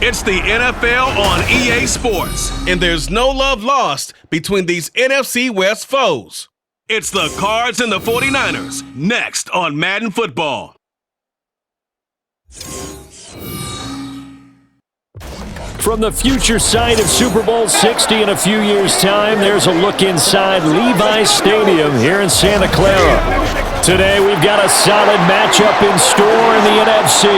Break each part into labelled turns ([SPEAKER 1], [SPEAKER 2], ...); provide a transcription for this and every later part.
[SPEAKER 1] It's the NFL on EA Sports, and there's no love lost between these NFC West foes. It's the Cards and the 49ers, next on Madden Football.
[SPEAKER 2] From the future site of Super Bowl 60 in a few years' time, there's a look inside Levi's Stadium here in Santa Clara. Today, we've got a solid matchup in store in the NFC,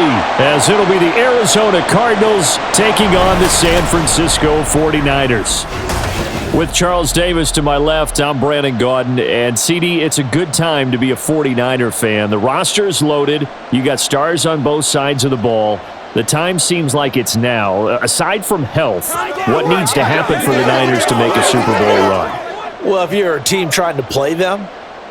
[SPEAKER 2] as it'll be the Arizona Cardinals taking on the San Francisco 49ers. With Charles Davis to my left, I'm Brandon Gaudin, and CD, it's a good time to be a 49er fan. The roster is loaded. You got stars on both sides of the ball. The time seems like it's now. Aside from health, what needs to happen for the Niners to make a Super Bowl run?
[SPEAKER 3] Well, if you're a team trying to play them,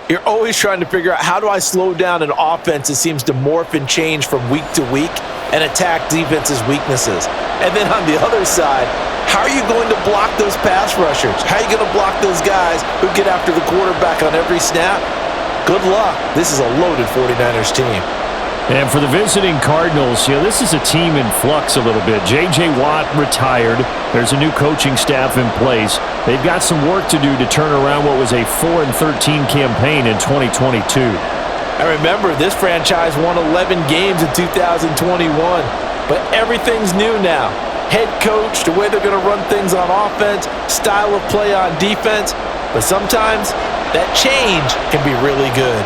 [SPEAKER 3] you're always trying to figure out, how do I slow down an offense that seems to morph and change from week to week and attack defense's weaknesses? And then on the other side, how are you going to block those pass rushers? How are you going to block those guys who get after the quarterback on every snap? Good luck. This is a loaded 49ers team.
[SPEAKER 2] And for the visiting Cardinals, this is a team in flux a little bit. J.J. Watt retired. There's a new coaching staff in place. They've got some work to do to turn around what was a 4-13 campaign in 2022.
[SPEAKER 3] I remember this franchise won 11 games in 2021, but everything's new now. Head coach, the way they're going to run things on offense, style of play on defense, but sometimes that change can be really good.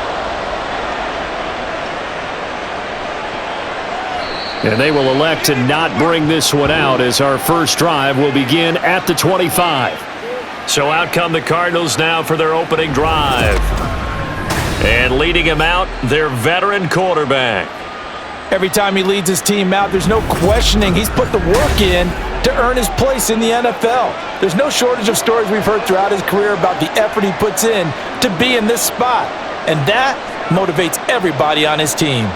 [SPEAKER 2] And they will elect to not bring this one out, as our first drive will begin at the 25. So out come the Cardinals now for their opening drive. And leading him out, their veteran quarterback.
[SPEAKER 3] Every time he leads his team out, there's no questioning. He's put the work in to earn his place in the NFL. There's no shortage of stories we've heard throughout his career about the effort he puts in to be in this spot. And that motivates everybody on his team.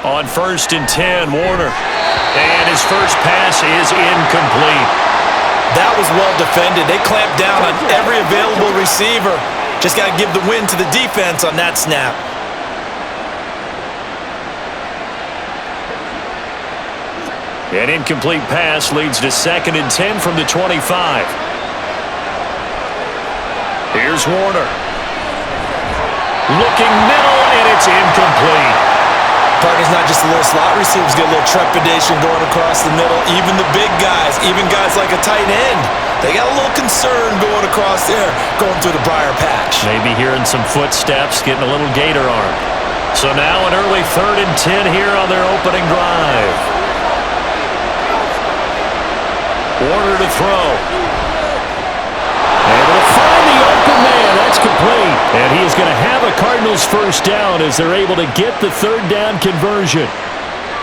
[SPEAKER 2] On 1st and 10, Warner. And his first pass is incomplete.
[SPEAKER 3] That was well defended. They clamped down on every available receiver. Just got to give the win to the defense on that snap.
[SPEAKER 2] An incomplete pass leads to 2nd and 10 from the 25. Here's Warner. Looking middle, and it's incomplete.
[SPEAKER 3] Partner's not just a little slot receivers, get a little trepidation going across the middle. Even the big guys, even guys like a tight end, they got a little concern going across there, going through the briar patch.
[SPEAKER 2] Maybe hearing some footsteps, getting a little gator arm. So now an early 3rd and 10 here on their opening drive. Warner to throw. Able to find the open man. That's complete. And he is going to have a Cardinals first down as they're able to get the 3rd down conversion.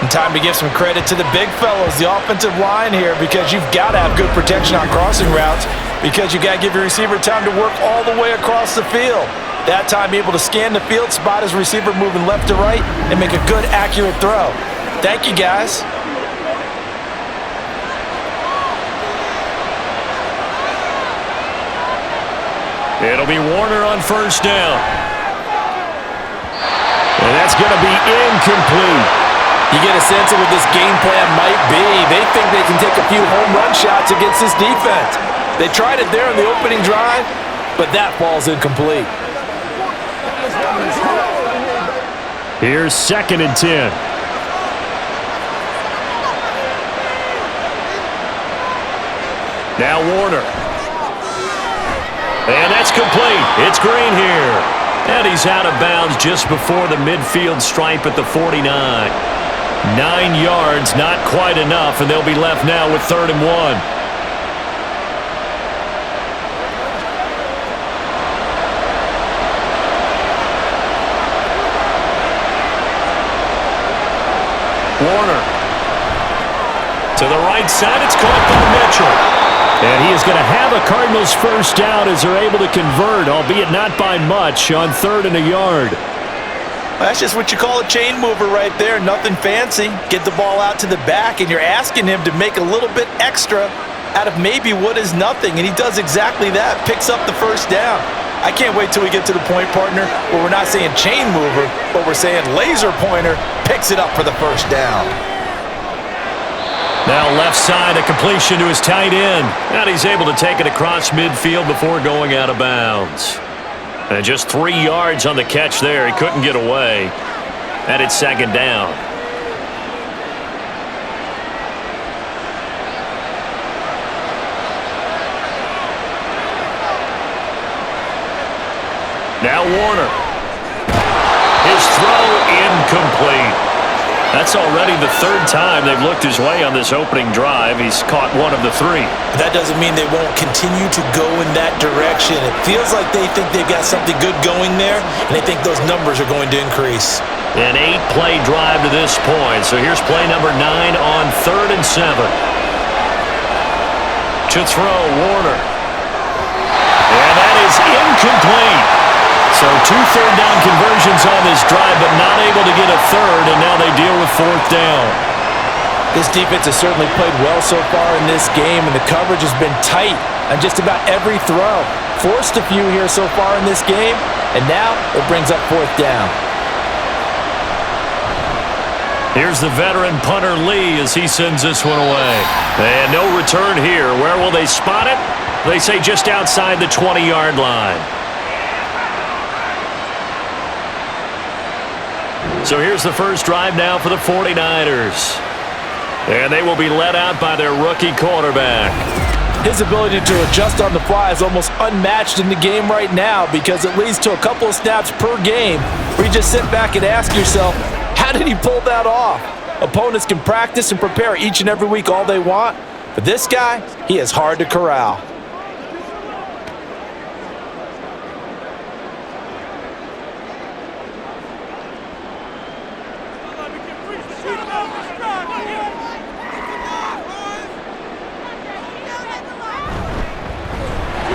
[SPEAKER 3] And time to give some credit to the big fellows, the offensive line here, because you've got to have good protection on crossing routes, because you've got to give your receiver time to work all the way across the field. That time able to scan the field, spot his receiver moving left to right, and make a good, accurate throw. Thank you, guys.
[SPEAKER 2] It'll be Warner on 1st down. And that's going to be incomplete.
[SPEAKER 3] You get a sense of what this game plan might be. They think they can take a few home run shots against this defense. They tried it there in the opening drive, but that ball's incomplete.
[SPEAKER 2] Here's 2nd and 10. Now Warner. And that's complete. It's Green here. And he's out of bounds just before the midfield stripe at the 49. 9 yards, not quite enough, and they'll be left now with 3rd and 1. Warner. To the right side, it's caught by Mitchell. And he is going to have a Cardinals first down as they're able to convert, albeit not by much, on 3rd and a yard.
[SPEAKER 3] That's just what you call a chain mover right there. Nothing fancy. Get the ball out to the back, and you're asking him to make a little bit extra out of maybe what is nothing, and he does exactly that, picks up the first down. I can't wait till we get to the point, partner, where we're not saying chain mover, but we're saying laser pointer, picks it up for the first down.
[SPEAKER 2] Now left side, a completion to his tight end. And he's able to take it across midfield before going out of bounds. And just 3 yards on the catch there. He couldn't get away. And it's second down. Now Warner. His throw incomplete. That's already the 3rd time they've looked his way on this opening drive. He's caught 1 of the 3.
[SPEAKER 3] That doesn't mean they won't continue to go in that direction. It feels like they think they've got something good going there, and they think those numbers are going to increase.
[SPEAKER 2] An 8-play drive to this point. So here's play number 9 on 3rd and 7. To throw, Warner. And that is incomplete. So 2 third-down conversions on this drive, but not able to get a third, and now they deal with 4th down.
[SPEAKER 3] This defense has certainly played well so far in this game, and the coverage has been tight on just about every throw. Forced a few here so far in this game, and now it brings up 4th down.
[SPEAKER 2] Here's the veteran punter Lee as he sends this one away. And no return here. Where will they spot it? They say just outside the 20-yard line. So here's the first drive now for the 49ers. And they will be led out by their rookie quarterback.
[SPEAKER 3] His ability to adjust on the fly is almost unmatched in the game right now because it leads to a couple of snaps per game where you just sit back and ask yourself, how did he pull that off? Opponents can practice and prepare each and every week all they want, but this guy, he is hard to corral.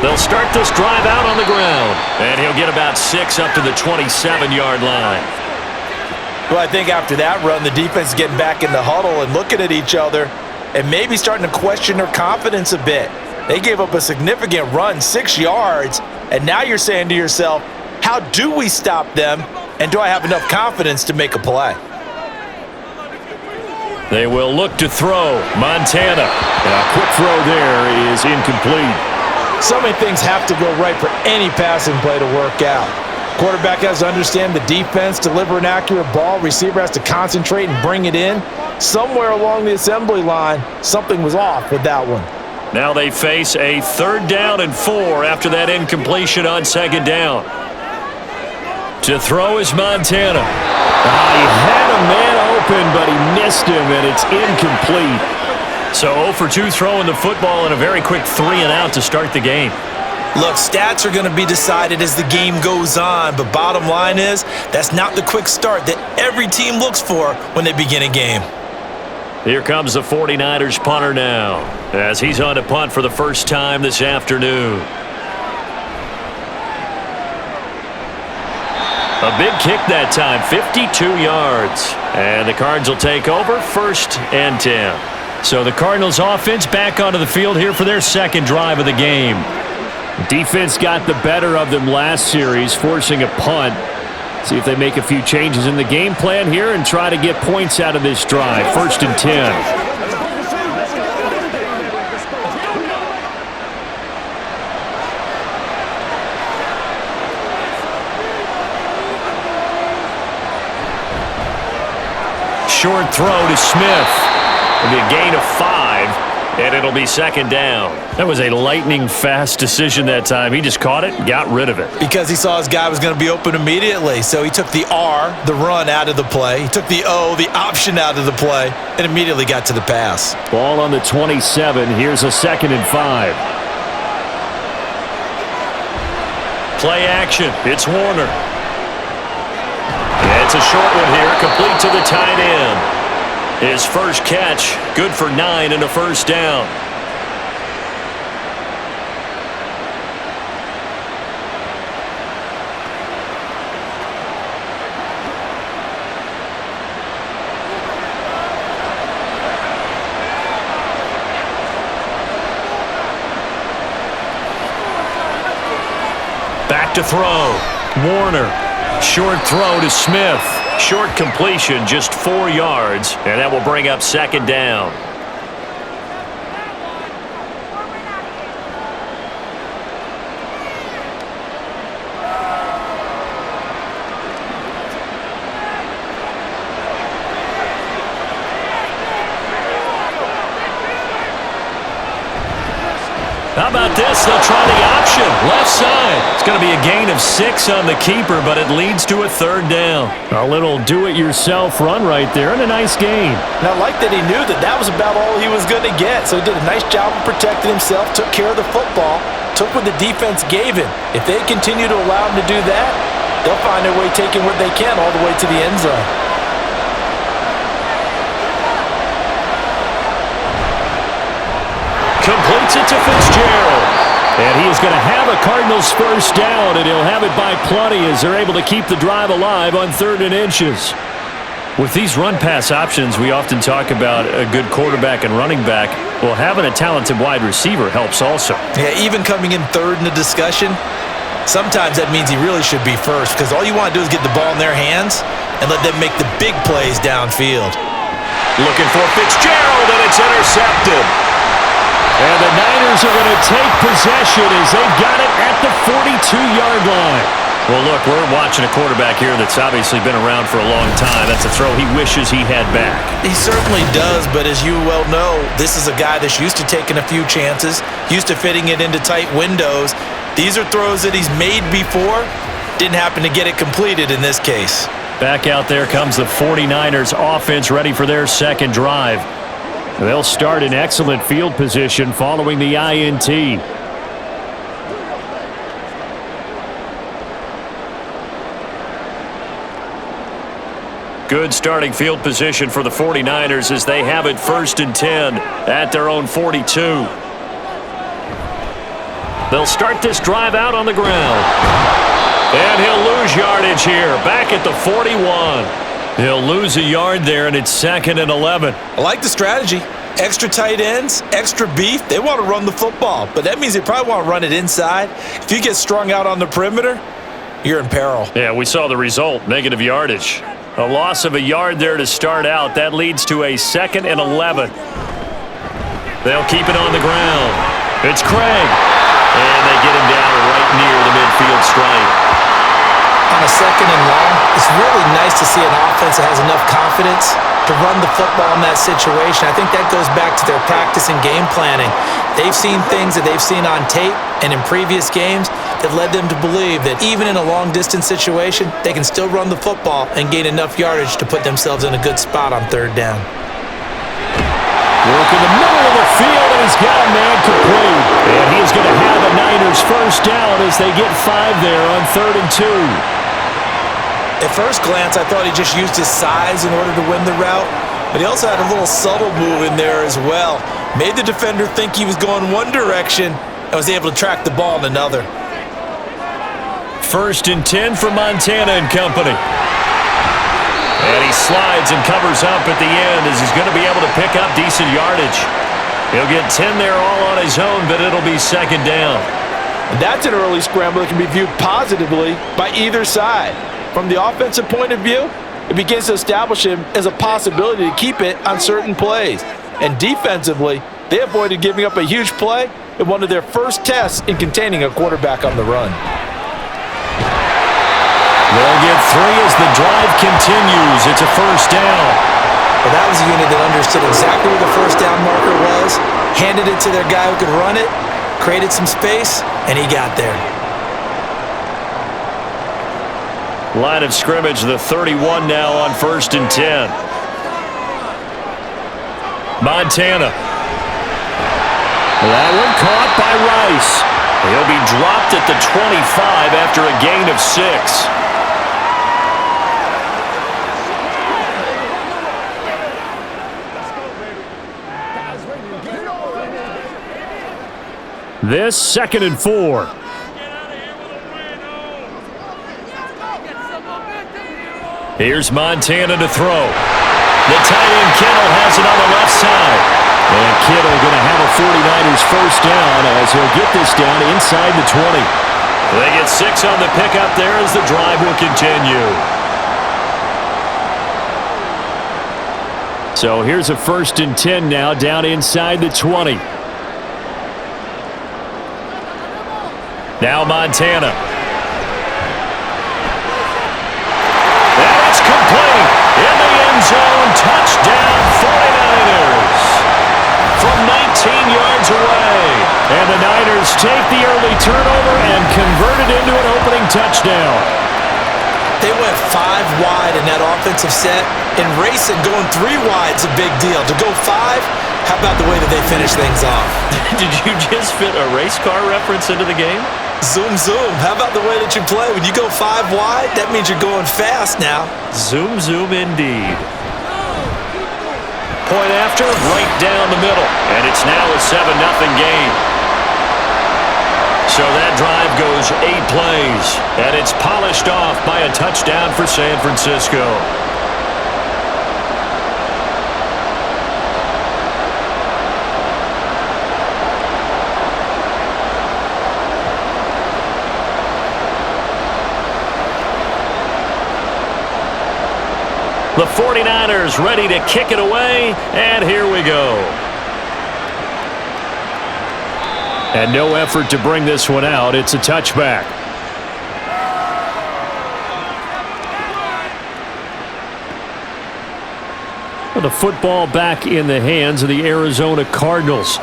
[SPEAKER 2] They'll start this drive out on the ground, and he'll get about 6 up to the 27-yard line.
[SPEAKER 3] Well, I think after that run, the defense is getting back in the huddle and looking at each other and maybe starting to question their confidence a bit. They gave up a significant run, 6 yards, and now you're saying to yourself, how do we stop them, and do I have enough confidence to make a play?
[SPEAKER 2] They will look to throw. Montana. And a quick throw there is incomplete.
[SPEAKER 3] So many things have to go right for any passing play to work out. Quarterback has to understand the defense, deliver an accurate ball. Receiver has to concentrate and bring it in. Somewhere along the assembly line, something was off with that one.
[SPEAKER 2] Now they face a 3rd down and 4 after that incompletion on 2nd down. To throw is Montana. He had a man open, but he missed him, and it's incomplete. So 0 for 2 throwing the football and a very quick 3-and-out to start the game.
[SPEAKER 3] Look, stats are going to be decided as the game goes on, but bottom line is that's not the quick start that every team looks for when they begin a game.
[SPEAKER 2] Here comes the 49ers punter now as he's on to punt for the first time this afternoon. A big kick that time, 52 yards. And the Cards will take over 1st and 10. So the Cardinals offense back onto the field here for their 2nd drive of the game. Defense got the better of them last series, forcing a punt. See if they make a few changes in the game plan here and try to get points out of this drive. 1st and 10. Short throw to Smith. It'll be a gain of 5, and it'll be 2nd down. That was a lightning-fast decision that time. He just caught it and got rid of it.
[SPEAKER 3] Because he saw his guy was going to be open immediately, so he took the R, the run, out of the play. He took the O, the option, out of the play, and immediately got to the pass.
[SPEAKER 2] Ball on the 27. Here's a 2nd and 5. Play action. It's Warner. And it's a short one here, complete to the tight end. His first catch, good for 9 and a 1st down. back to throw. Warner. Short throw to Smith. Short completion, just 4 yards, and that will bring up second down. How about this? They'll try the option. Left side. It's going to be a gain of 6 on the keeper, but it leads to a third down.
[SPEAKER 4] A little do-it-yourself run right there and a nice gain.
[SPEAKER 3] Now, I like that he knew that was about all he was going to get. So he did a nice job of protecting himself, took care of the football, took what the defense gave him. If they continue to allow him to do that, they'll find their way taking what they can all the way to the end zone.
[SPEAKER 2] Completes it to Fitzgerald. And he is going to have a Cardinals first down, and he'll have it by plenty as they're able to keep the drive alive on 3rd and inches. With these run-pass options, we often talk about a good quarterback and running back. Well, having a talented wide receiver helps also.
[SPEAKER 3] Yeah, even coming in 3rd in the discussion, sometimes that means he really should be first because all you want to do is get the ball in their hands and let them make the big plays downfield.
[SPEAKER 2] Looking for Fitzgerald, and it's intercepted. And the Niners are going to take possession as they've got it at the 42-yard line. Well, look, we're watching a quarterback here that's obviously been around for a long time. That's a throw he wishes he had back.
[SPEAKER 3] He certainly does, but as you well know, this is a guy that's used to taking a few chances, used to fitting it into tight windows. These are throws that he's made before. Didn't happen to get it completed in this case.
[SPEAKER 2] Back out there comes the 49ers offense ready for their second drive. They'll start in excellent field position following the INT. Good starting field position for the 49ers as they have it 1st and 10 at their own 42. They'll start this drive out on the ground. And he'll lose yardage here, back at the 41. He'll lose a yard there, and it's 2nd and 11.
[SPEAKER 3] I like the strategy. Extra tight ends, extra beef. They want to run the football, but that means they probably want to run it inside. If you get strung out on the perimeter, you're in peril.
[SPEAKER 2] Yeah, we saw the result, negative yardage. A loss of a yard there to start out. That leads to a 2nd and 11. They'll keep it on the ground. It's Craig. And they get him down right near the midfield stripe.
[SPEAKER 3] On a 2nd and long, it's really nice to see an offense that has enough confidence to run the football in that situation. I think that goes back to their practice and game planning. They've seen things that they've seen on tape and in previous games that led them to believe that even in a long-distance situation, they can still run the football and gain enough yardage to put themselves in a good spot on 3rd down.
[SPEAKER 2] Work in the middle of the field, and he's got a man complete. And he's going to have the Niners first down as they get 5 there on 3rd and 2.
[SPEAKER 3] At first glance, I thought he just used his size in order to win the route, but he also had a little subtle move in there as well. Made the defender think he was going one direction and was able to track the ball in another.
[SPEAKER 2] 1st and 10 for Montana and company. And he slides and covers up at the end as he's going to be able to pick up decent yardage. He'll get 10 there all on his own, but it'll be 2nd down.
[SPEAKER 3] That's an early scramble that can be viewed positively by either side. From the offensive point of view, it begins to establish him as a possibility to keep it on certain plays. And defensively, they avoided giving up a huge play in one of their first tests in containing a quarterback on the run.
[SPEAKER 2] They'll get 3 as the drive continues. It's a first down.
[SPEAKER 3] Well, that was a unit that understood exactly where the first down marker was, handed it to their guy who could run it, created some space, and he got there.
[SPEAKER 2] Line of scrimmage, the 31 now on 1st and 10. Montana. That one caught by Rice. He'll be dropped at the 25 after a gain of 6. This 2nd and 4. Here's Montana to throw. The tight end Kittle has it on the left side. And Kittle going to have a 49ers first down as he'll get this down inside the 20. They get 6 on the pickup there as the drive will continue. So here's a 1st and 10 now, down inside the 20. Now Montana. And it's complete. In the end zone, touchdown 49ers. From 19 yards away. And the Niners take the early turnover and convert it into an opening touchdown.
[SPEAKER 3] They went 5 wide in that offensive set, and racing going 3 wide's a big deal. To go 5, how about the way that they finish things off?
[SPEAKER 2] Did you just fit a race car reference into the game?
[SPEAKER 3] Zoom, zoom. How about the way that you play? When you go 5 wide, that means you're going fast now.
[SPEAKER 2] Zoom, zoom indeed. Point after, right down the middle. And it's now a 7-0 game. So that drive goes 8 plays. And it's polished off by a touchdown for San Francisco. The 49ers ready to kick it away, and here we go. And no effort to bring this one out. It's a touchback. Well, the football back in the hands of the Arizona Cardinals.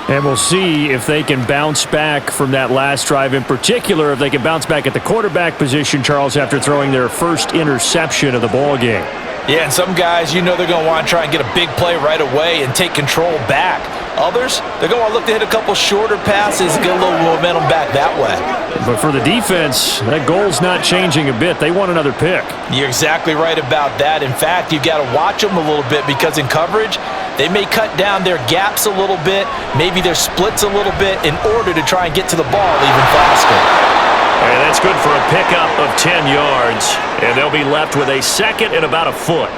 [SPEAKER 2] And we'll see if they can bounce back from that last drive in particular, if they can bounce back at the quarterback position, Charles, after throwing their first interception of the ball game.
[SPEAKER 3] Yeah, and some guys, you know they're going to want to try and get a big play right away and take control back. Others, they're going to want to look to hit a couple shorter passes and get a little momentum back that way.
[SPEAKER 2] But for the defense, that goal's not changing a bit. They want another pick.
[SPEAKER 3] You're exactly right about that. In fact, you've got to watch them a little bit because in coverage, they may cut down their gaps a little bit, maybe their splits a little bit in order to try and get to the ball even faster.
[SPEAKER 2] And that's good for a pickup of 10 yards. And they'll be left with a 2nd and about a foot.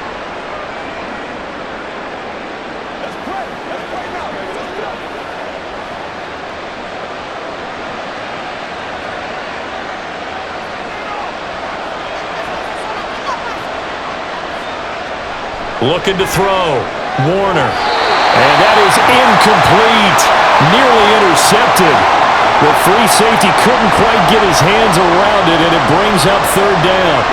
[SPEAKER 2] Looking to throw. Warner. And that is incomplete. Nearly intercepted. The free safety couldn't quite get his hands around it, and it brings up 3rd down.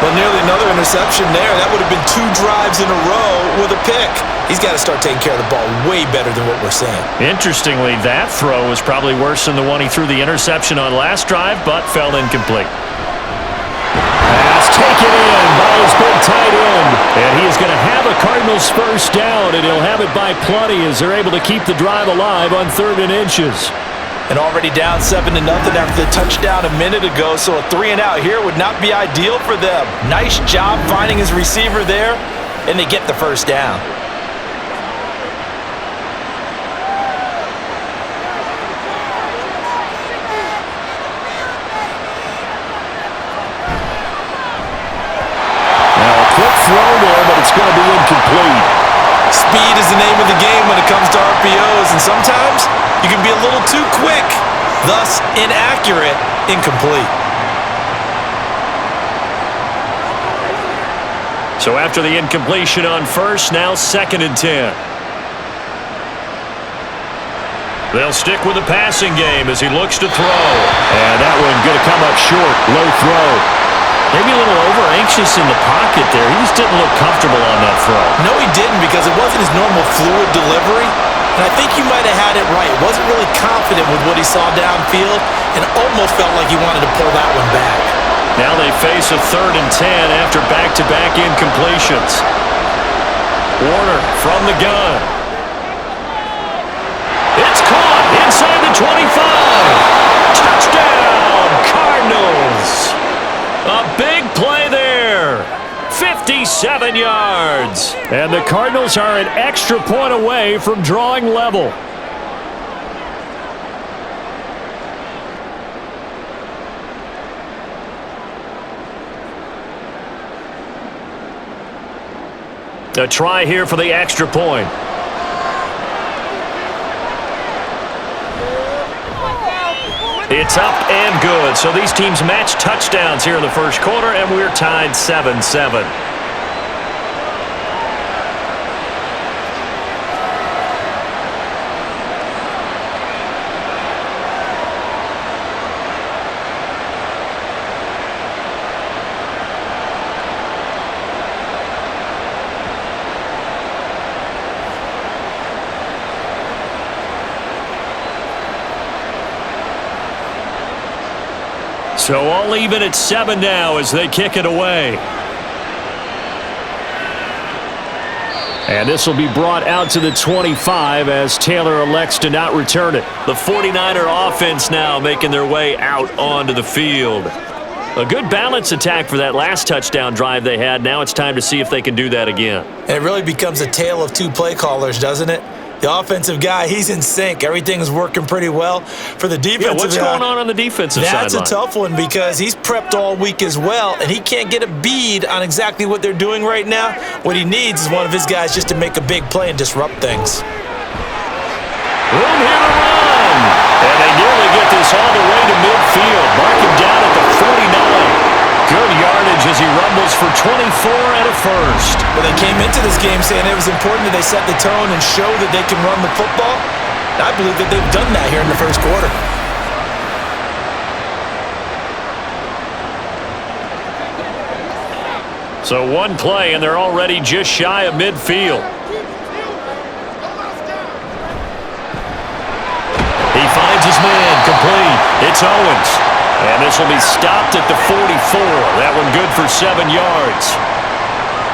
[SPEAKER 3] Well, nearly another interception there. That would have been 2 drives in a row with a pick. He's got to start taking care of the ball way better than what we're seeing.
[SPEAKER 2] Interestingly, that throw was probably worse than the one he threw the interception on last drive, but fell incomplete. Pass taken in by his big tight end. And he is going to have a Cardinals first down, and he'll have it by plenty as they're able to keep the drive alive on 3rd and inches.
[SPEAKER 3] And already down 7-0 after the touchdown a minute ago, so a 3-and-out here would not be ideal for them. Nice job finding his receiver there, and they get the first down.
[SPEAKER 2] Now a quick throw there, but it's going to be incomplete.
[SPEAKER 3] Speed is the name of the game when it comes to RPOs, and sometimes you can be a little too quick, thus inaccurate, incomplete.
[SPEAKER 2] So after the incompletion on first, now 2nd and 10. They'll stick with the passing game as he looks to throw. And that one going to come up short, low throw. Maybe a little over-anxious in the pocket there. He just didn't look comfortable on that throw.
[SPEAKER 3] No, he didn't, because it wasn't his normal fluid delivery. And I think you might have had it right. Wasn't really confident with what he saw downfield and almost felt like he wanted to pull that one back.
[SPEAKER 2] Now they face a 3rd and 10 after back-to-back incompletions. Warner from the gun. It's caught inside the 25. Touchdown, Cardinals. A big play there. 57 yards. And the Cardinals are an extra point away from drawing level. A try here for the extra point. It's up and good. So these teams match touchdowns here in the first quarter, and we're tied 7-7. So all even at 7 now as they kick it away. And this will be brought out to the 25 as Taylor elects to not return it. The 49er offense now making their way out onto the field. A good balance attack for that last touchdown drive they had. Now it's time to see if they can do that again.
[SPEAKER 3] And it really becomes a tale of two play callers, doesn't it? The offensive guy, he's in sync. Everything's working pretty well. For the defensive
[SPEAKER 2] guy, what's going on the defensive side?
[SPEAKER 3] That's a tough one because he's prepped all week as well, and he can't get a bead on exactly what they're doing right now. What he needs is one of his guys just to make a big play and disrupt things.
[SPEAKER 2] Room here to run. And they nearly get this all the way to midfield. Mark him down at the 49. Good yardage as he rumbles for 24 and a first.
[SPEAKER 3] Well, they came into this game saying it was important that they set the tone and show that they can run the football. I believe that they've done that here in the first quarter.
[SPEAKER 2] So one play, and they're already just shy of midfield. He finds his man, complete. It's Owens. And this will be stopped at the 44. That one good for 7 yards.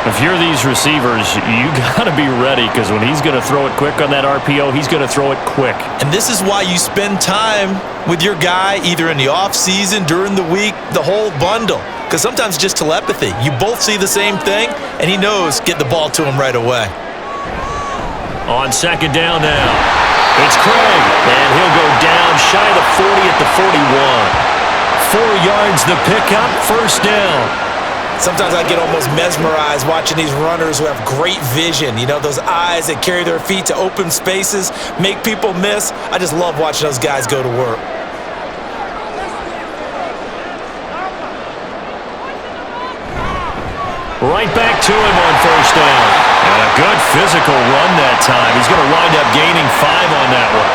[SPEAKER 2] If you're these receivers, you got to be ready because when he's going to throw it quick on that RPO, he's going to throw it quick.
[SPEAKER 3] And this is why you spend time with your guy either in the offseason, during the week, the whole bundle. Because sometimes it's just telepathy. You both see the same thing, and he knows get the ball to him right away.
[SPEAKER 2] On second down now, it's Craig. And he'll go down shy of the 40 at the 41. 4 yards the pickup, first down.
[SPEAKER 3] Sometimes I get almost mesmerized watching these runners who have great vision. You know, those eyes that carry their feet to open spaces, make people miss. I just love watching those guys go to work.
[SPEAKER 2] Right back to him on first down. And a good physical run that time. He's going to wind up gaining 5 on that one.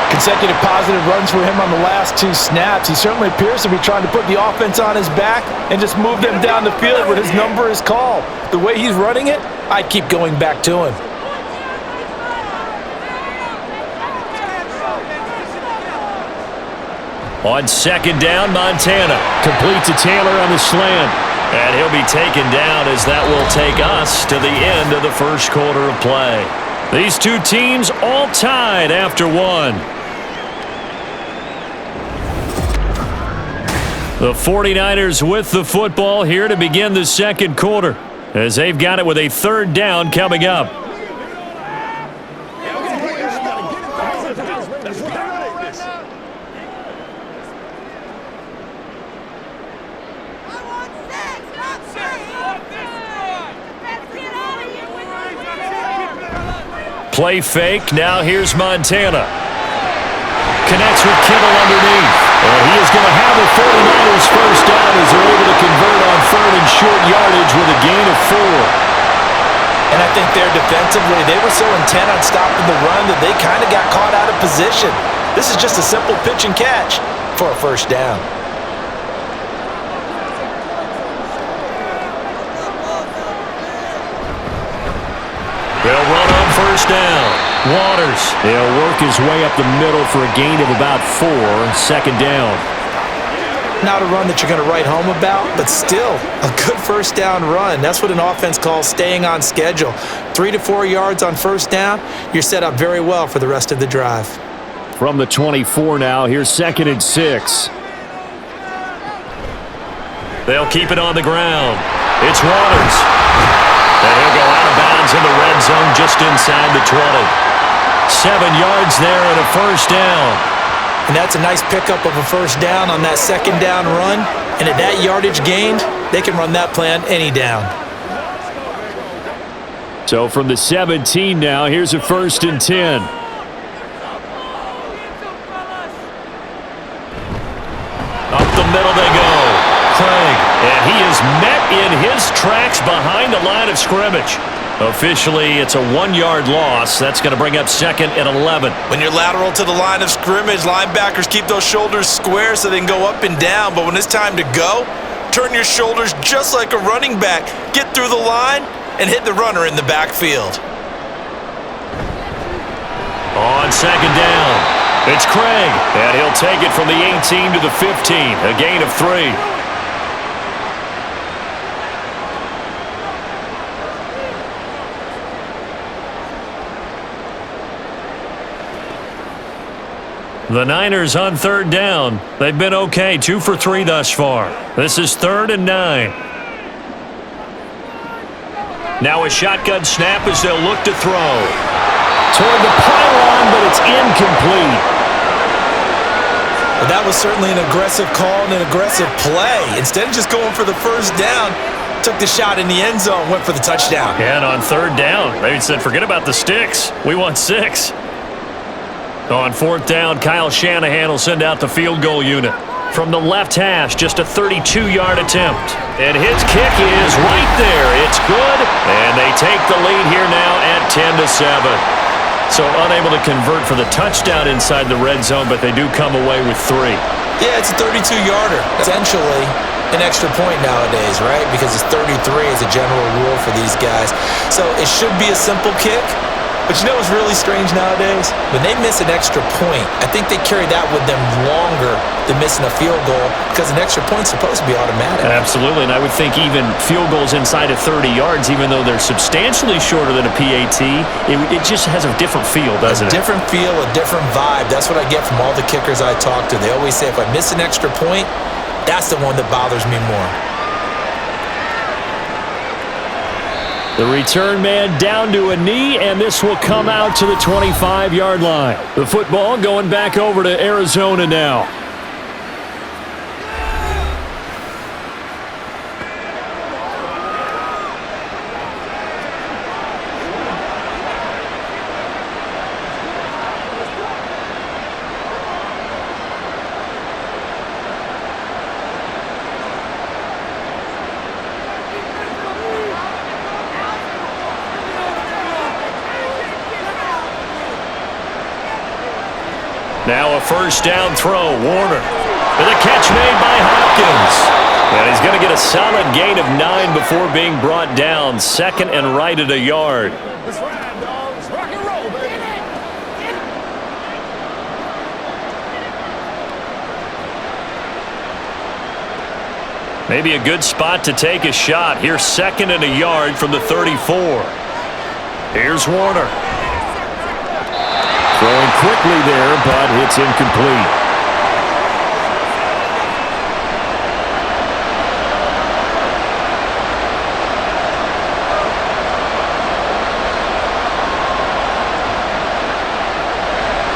[SPEAKER 3] Consecutive positive runs for him on the last 2 snaps. He certainly appears to be trying to put the offense on his back and just move them down the field when his number is called. The way he's running it, I'd keep going back to him.
[SPEAKER 2] On second down, Montana. Complete to Taylor on the slant. And he'll be taken down as that will take us to the end of the first quarter of play. These two teams all tied after 1. The 49ers with the football here to begin the second quarter as they've got it with a third down coming up. Play fake. Now here's Montana. Connects with Kittle underneath. And he is going to have a 49ers first down as they're able to convert on third and short yardage with a gain of 4.
[SPEAKER 3] And I think there defensively, they were so intent on stopping the run that they kind of got caught out of position. This is just a simple pitch and catch for a first down.
[SPEAKER 2] They'll run on first down. Waters. He'll work his way up the middle for a gain of about 4. Second down.
[SPEAKER 3] Not a run that you're going to write home about, but still a good first down run. That's what an offense calls staying on schedule. 3 to 4 yards on first down, you're set up very well for the rest of the drive.
[SPEAKER 2] From the 24 now, here's 2nd and 6. They'll keep it on the ground. It's Waters. And he'll go out of bounds in the red zone just inside the 20. 7 yards there and a first down.
[SPEAKER 3] And that's a nice pickup of a first down on that second down run. And at that yardage gained, they can run that plan any down.
[SPEAKER 2] So from the 17 now, here's a 1st and 10. tracks behind the line of scrimmage. Officially, it's a 1-yard loss. That's going to bring up 2nd and 11.
[SPEAKER 3] When you're lateral to the line of scrimmage, linebackers keep those shoulders square so they can go up and down. But when it's time to go, turn your shoulders just like a running back. Get through the line and hit the runner in the backfield.
[SPEAKER 2] On 2nd down, it's Craig, and he'll take it from the 18 to the 15, a gain of 3. The Niners on 3rd down. They've been okay, 2 for 3 thus far. This is 3rd and 9. Now a shotgun snap as they'll look to throw. Toward the pylon, but it's incomplete.
[SPEAKER 3] Well, that was certainly an aggressive call and an aggressive play. Instead of just going for the first down, took the shot in the end zone, went for the touchdown.
[SPEAKER 2] And on 3rd down, they said, forget about the sticks. We want 6. On 4th down, Kyle Shanahan will send out the field goal unit. From the left hash, just a 32-yard attempt. And his kick is right there. It's good. And they take the lead here now at 10-7. So unable to convert for the touchdown inside the red zone, but they do come away with 3.
[SPEAKER 3] Yeah, it's a 32-yarder. Essentially an extra point nowadays, right? Because it's 33 as a general rule for these guys. So it should be a simple kick. But you know what's really strange nowadays? When they miss an extra point, I think they carry that with them longer than missing a field goal because an extra point's supposed to be automatic.
[SPEAKER 2] Absolutely, and I would think even field goals inside of 30 yards, even though they're substantially shorter than a PAT, it just has a different feel, doesn't it?
[SPEAKER 3] A different feel, a different vibe. That's what I get from all the kickers I talk to. They always say if I miss an extra point, that's the one that bothers me more.
[SPEAKER 2] The return man down to a knee, and this will come out to the 25-yard line. The football going back over to Arizona now. Now a first down throw. Warner with a catch made by Hopkins. And he's going to get a solid gain of 9 before being brought down. 2nd and right at a yard. Maybe a good spot to take a shot. Here's 2nd and a yard from the 34. Here's Warner. Throwing quickly there, but it's incomplete.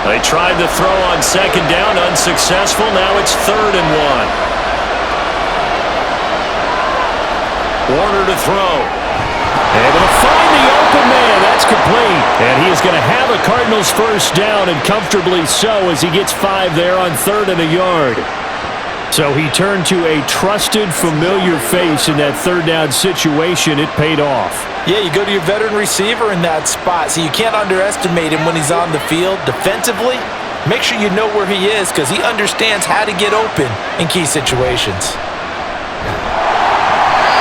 [SPEAKER 2] They tried the throw on 2nd down, unsuccessful. Now it's 3rd and 1. Warner to throw. Able to find the open man. That's complete. And he is going to have a Cardinals first down, and comfortably so, as he gets 5 there on 3rd and a yard. So he turned to a trusted, familiar face in that 3rd down situation. It paid off.
[SPEAKER 3] Yeah, you go to your veteran receiver in that spot, so you can't underestimate him when he's on the field. Defensively, make sure you know where he is because he understands how to get open in key situations.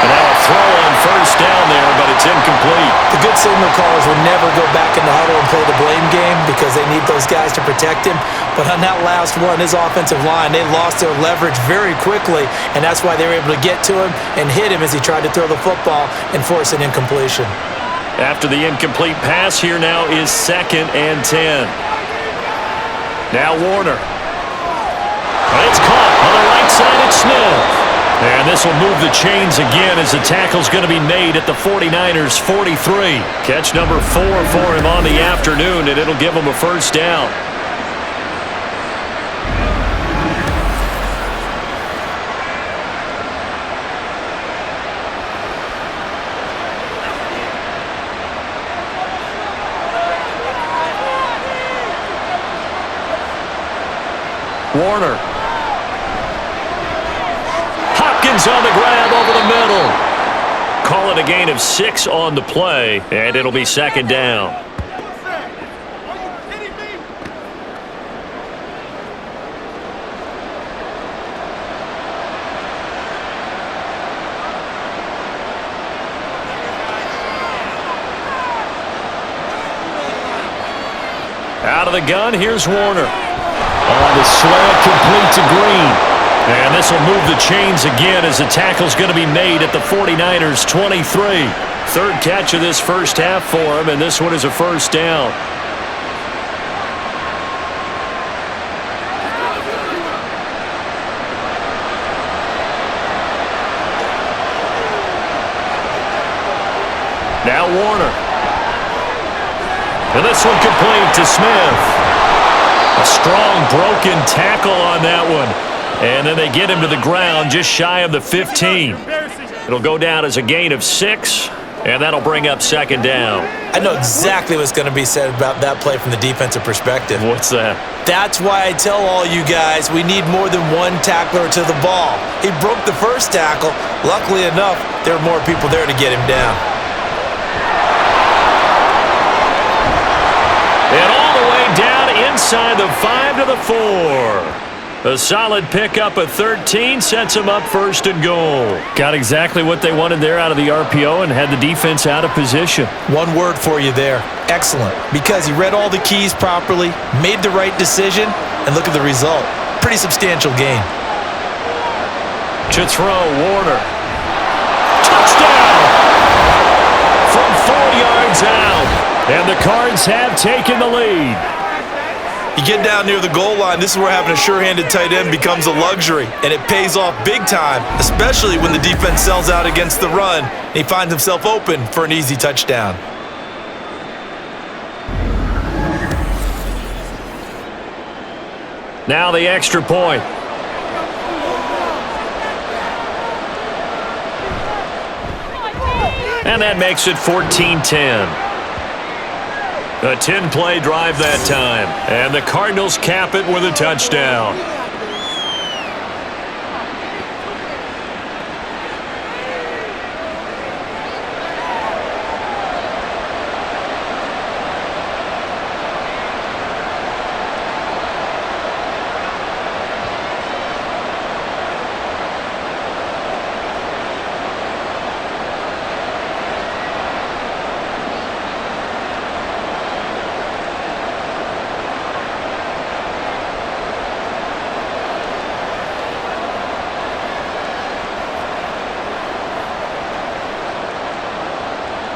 [SPEAKER 2] And now a throw on first down there, but it's incomplete.
[SPEAKER 3] The good signal callers will never go back in the huddle and play the blame game because they need those guys to protect him. But on that last one, his offensive line, they lost their leverage very quickly, and that's why they were able to get to him and hit him as he tried to throw the football and force an incompletion.
[SPEAKER 2] After the incomplete pass, here now is 2nd and 10. Now Warner. And it's caught on the right side at Smith. And this will move the chains again as the tackle's going to be made at the 49ers' 43. Catch number 4 for him on the afternoon, and it'll give him a first down. Warner. Hopkins on the grab over the middle. it a gain of 6 on the play, and it'll be second down. Out of the gun, here's Warner.
[SPEAKER 4] On the slant, complete to Green.
[SPEAKER 2] And this will move the chains again as the tackle's going to be made at the 49ers' 23. Third catch of this first half for him, and this one is a first down. Now Warner. And this one complete to Smith. A strong broken tackle on that one. And then they get him to the ground just shy of the 15. It'll go down as a gain of 6, and that'll bring up second down.
[SPEAKER 3] I know exactly what's going to be said about that play from the defensive perspective.
[SPEAKER 2] What's that?
[SPEAKER 3] That's why I tell all you guys we need more than one tackler to the ball. He broke the first tackle. Luckily enough, there were more people there to get him down.
[SPEAKER 2] And all the way down inside the 5 to the 4. A solid pickup of 13 sets them up first and goal.
[SPEAKER 4] Got exactly what they wanted there out of the RPO and had the defense out of position.
[SPEAKER 3] One word for you there. Excellent. Because he read all the keys properly, made the right decision, and look at the result. Pretty substantial gain.
[SPEAKER 2] To throw, Warner. Touchdown! From 4 yards out.
[SPEAKER 4] And the Cards have taken the lead.
[SPEAKER 3] You get down near the goal line, this is where having a sure-handed tight end becomes a luxury, and it pays off big time, especially when the defense sells out against the run, and he finds himself open for an easy touchdown.
[SPEAKER 2] Now the extra point. And that makes it 14-10. A 10-play drive that time. And the Cardinals cap it with a touchdown.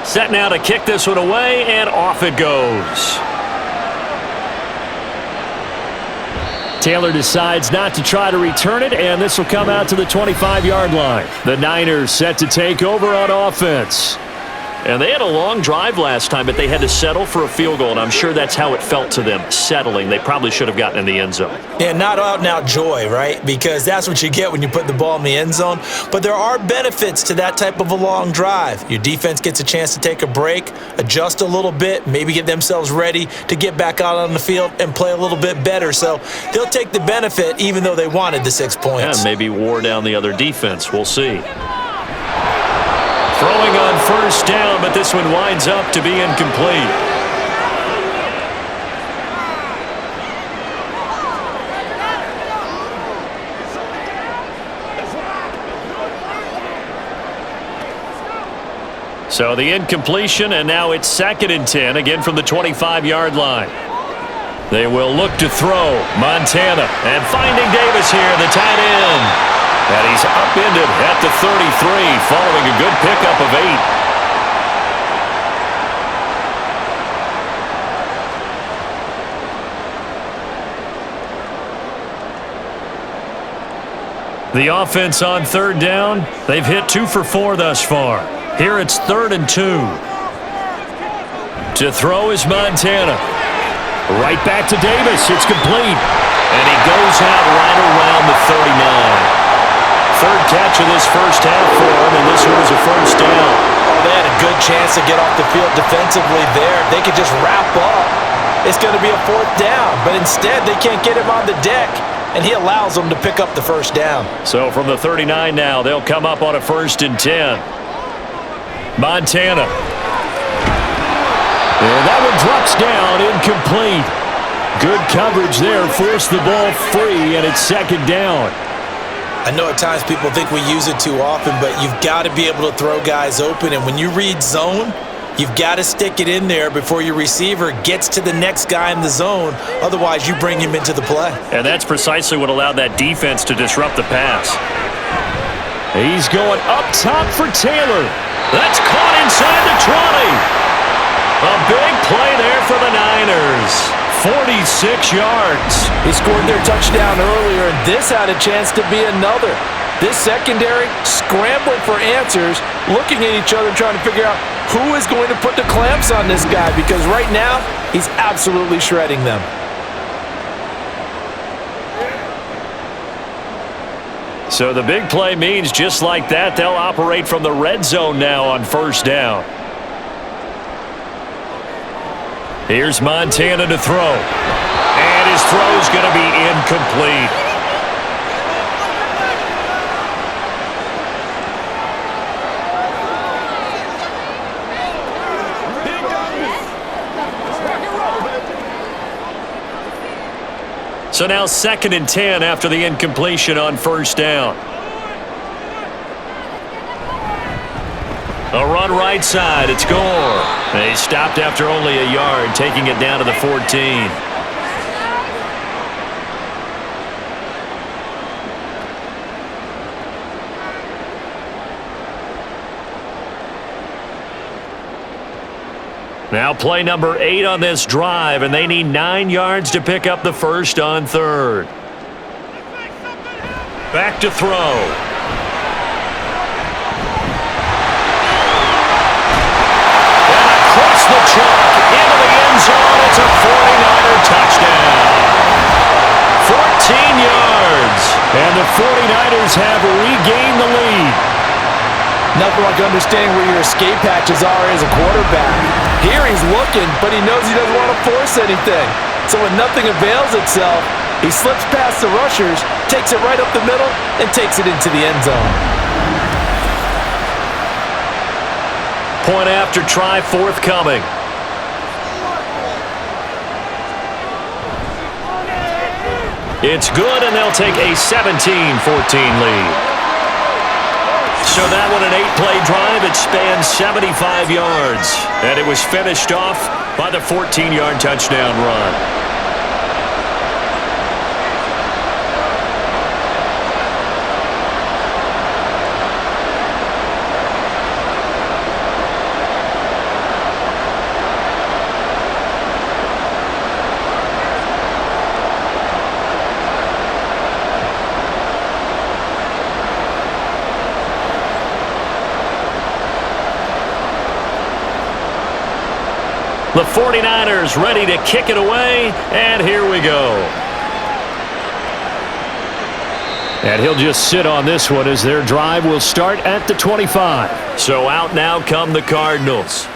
[SPEAKER 2] Set now to kick this one away, and off it goes.
[SPEAKER 4] Taylor decides not to try to return it, and this will come out to the 25-yard line. The Niners set to take over on offense.
[SPEAKER 2] And they had a long drive last time, but they had to settle for a field goal, and I'm sure that's how it felt to them, settling. They probably should have gotten in the end zone.
[SPEAKER 3] Yeah, not out-and-out joy, right? Because that's what you get when you put the ball in the end zone. But there are benefits to that type of a long drive. Your defense gets a chance to take a break, adjust a little bit, maybe get themselves ready to get back out on the field and play a little bit better. So they'll take the benefit even though they wanted the 6 points.
[SPEAKER 2] And maybe wore down the other defense. We'll see. Throwing on first down, but this one winds up to be incomplete. So the incompletion, and now it's 2nd and 10, again from the 25-yard line. They will look to throw. Montana, and finding Davis here, the tight end. And he's upended at the 33, following a good pickup of 8. The offense on 3rd down, they've hit 2 for 4 thus far. Here it's 3rd and 2. To throw is Montana.
[SPEAKER 4] Right back to Davis. It's complete.
[SPEAKER 2] And he goes out right around the 39. 3rd catch of this first half for him, and this one is a first down.
[SPEAKER 3] Oh, they had a good chance to get off the field defensively there. If they could just wrap up, it's going to be a 4th down. But instead, they can't get him on the deck, and he allows them to pick up the first down.
[SPEAKER 2] So from the 39 now, they'll come up on a 1st and 10.
[SPEAKER 4] Montana. And that one drops down, incomplete. Good coverage there, forced the ball free, and it's second down.
[SPEAKER 3] I know at times people think we use it too often, but you've got to be able to throw guys open. And when you read zone, you've got to stick it in there before your receiver gets to the next guy in the zone. Otherwise, you bring him into the play.
[SPEAKER 4] And that's precisely what allowed that defense to disrupt the pass. He's going up top for Taylor. That's caught inside the 20. A big play there for the Niners. 46 yards.
[SPEAKER 3] He scored their touchdown earlier, and this had a chance to be another. This secondary scrambling for answers, looking at each other, trying to figure out who is going to put the clamps on this guy, because right now, he's absolutely shredding them.
[SPEAKER 4] So the big play means just like that, they'll operate from the red zone now on first down. Here's Montana to throw. And his throw's going to be incomplete. So now 2nd and 10 after the incompletion on first down. A run right side. It's Gore. They stopped after only a yard, taking it down to the 14. Now play number 8 on this drive, and they need 9 yards to pick up the first on 3rd. Back to throw. The chalk into the end zone. It's a 49er touchdown. 14 yards. And the 49ers have regained the lead.
[SPEAKER 3] Nothing like understanding where your escape hatches are as a quarterback. Here he's looking, but he knows he doesn't want to force anything. So when nothing avails itself, he slips past the rushers, takes it right up the middle, and takes it into the end zone.
[SPEAKER 4] Point after try forthcoming. It's good, and they'll take a 17-14 lead. So that one, an 8-play drive. It spans 75 yards, and it was finished off by the 14-yard touchdown run. The 49ers ready to kick it away, and here we go. And he'll just sit on this one as their drive will start at the 25. So out now come the Cardinals.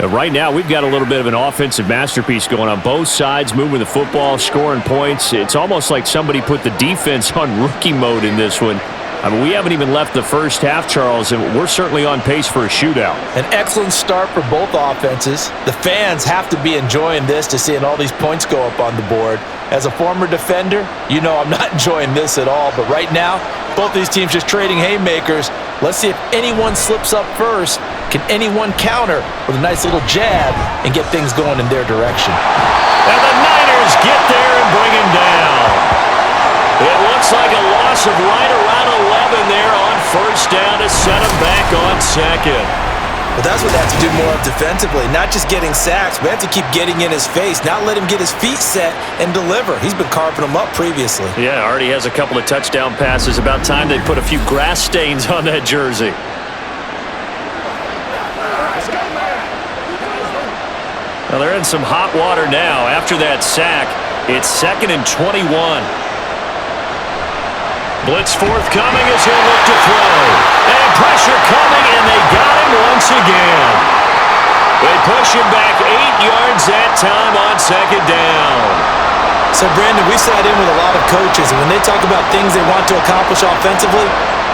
[SPEAKER 4] Right now, we've got a little bit of an offensive masterpiece going on both sides, moving the football, scoring points. It's almost like somebody put the defense on rookie mode in this one. I mean, we haven't even left the first half, Charles, and we're certainly on pace for a shootout.
[SPEAKER 3] An excellent start for both offenses. The fans have to be enjoying this to seeing all these points go up on the board. As a former defender, you know I'm not enjoying this at all, but right now, both these teams just trading haymakers. Let's see if anyone slips up first. Can anyone counter with a nice little jab and get things going in their direction?
[SPEAKER 4] And the Niners get there and bring him down. It looks like a loss of right around 11 there on first down to set him back on second.
[SPEAKER 3] Well, that's what they have to do more of defensively. Not just getting sacks, but have to keep getting in his face. Not let him get his feet set and deliver. He's been carving them up previously.
[SPEAKER 4] Yeah, already has a couple of touchdown passes. About time they put a few grass stains on that jersey. Well, they're in some hot water now. After that sack, it's 2nd and 21. Blitz forthcoming as he'll look to throw. And pressure coming, and they got him once again. They push him back 8 yards that time on second down.
[SPEAKER 3] So, Brandon, we sat in with a lot of coaches, and when they talk about things they want to accomplish offensively,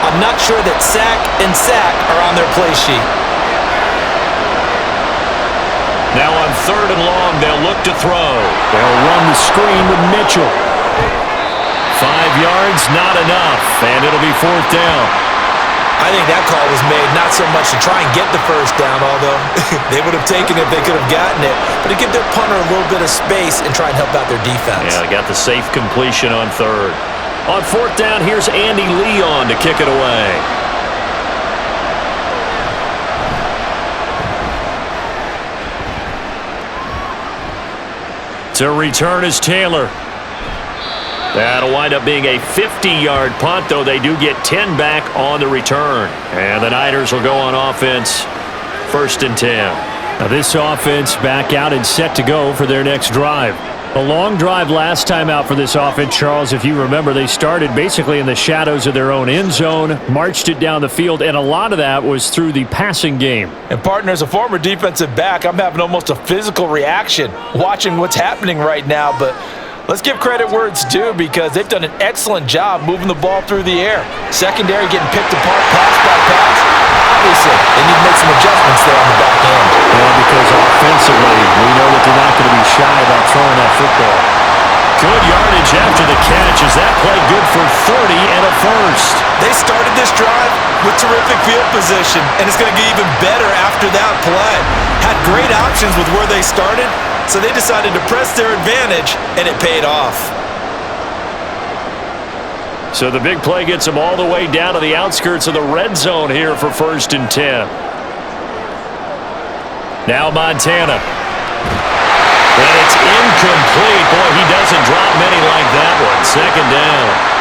[SPEAKER 3] I'm not sure that sack and sack are on their play sheet.
[SPEAKER 4] third and long. They'll look to throw.
[SPEAKER 2] They'll run the screen with Mitchell.
[SPEAKER 4] 5 yards, not enough, and it'll be fourth down.
[SPEAKER 3] I think that call was made not so much to try and get the first down, although they would have taken it if they could have gotten it, but to give their punter a little bit of space and try and help out their defense.
[SPEAKER 4] Yeah, got the safe completion on third. On fourth down, here's Andy Leon to kick it away. To return is Taylor. That'll wind up being a 50-yard punt, though they do get 10 back on the return. And the Niners will go on offense, 1st and 10.
[SPEAKER 2] Now this offense back out and set to go for their next drive. A long drive last time out for this offense, Charles. If you remember, they started basically in the shadows of their own end zone, marched it down the field, and a lot of that was through the passing game.
[SPEAKER 3] And partner, as a former defensive back, I'm having almost a physical reaction watching what's happening right now, but let's give credit where it's due because they've done an excellent job moving the ball through the air. Secondary getting picked apart pass by pass. Obviously, they need to make some adjustments there on the back end.
[SPEAKER 2] Yeah, because offensively, we know that they're not going to be shy about throwing that football.
[SPEAKER 4] Good yardage after the catch. Is that play good for 30 and a first?
[SPEAKER 3] They started this drive with terrific field position, and it's going to get even better after that play. Had great options with where they started, so they decided to press their advantage, and it paid off.
[SPEAKER 4] So the big play gets them all the way down to the outskirts of the red zone here for 1st and 10. Now Montana. And it's incomplete. Boy, he doesn't drop many like that one. 2nd down.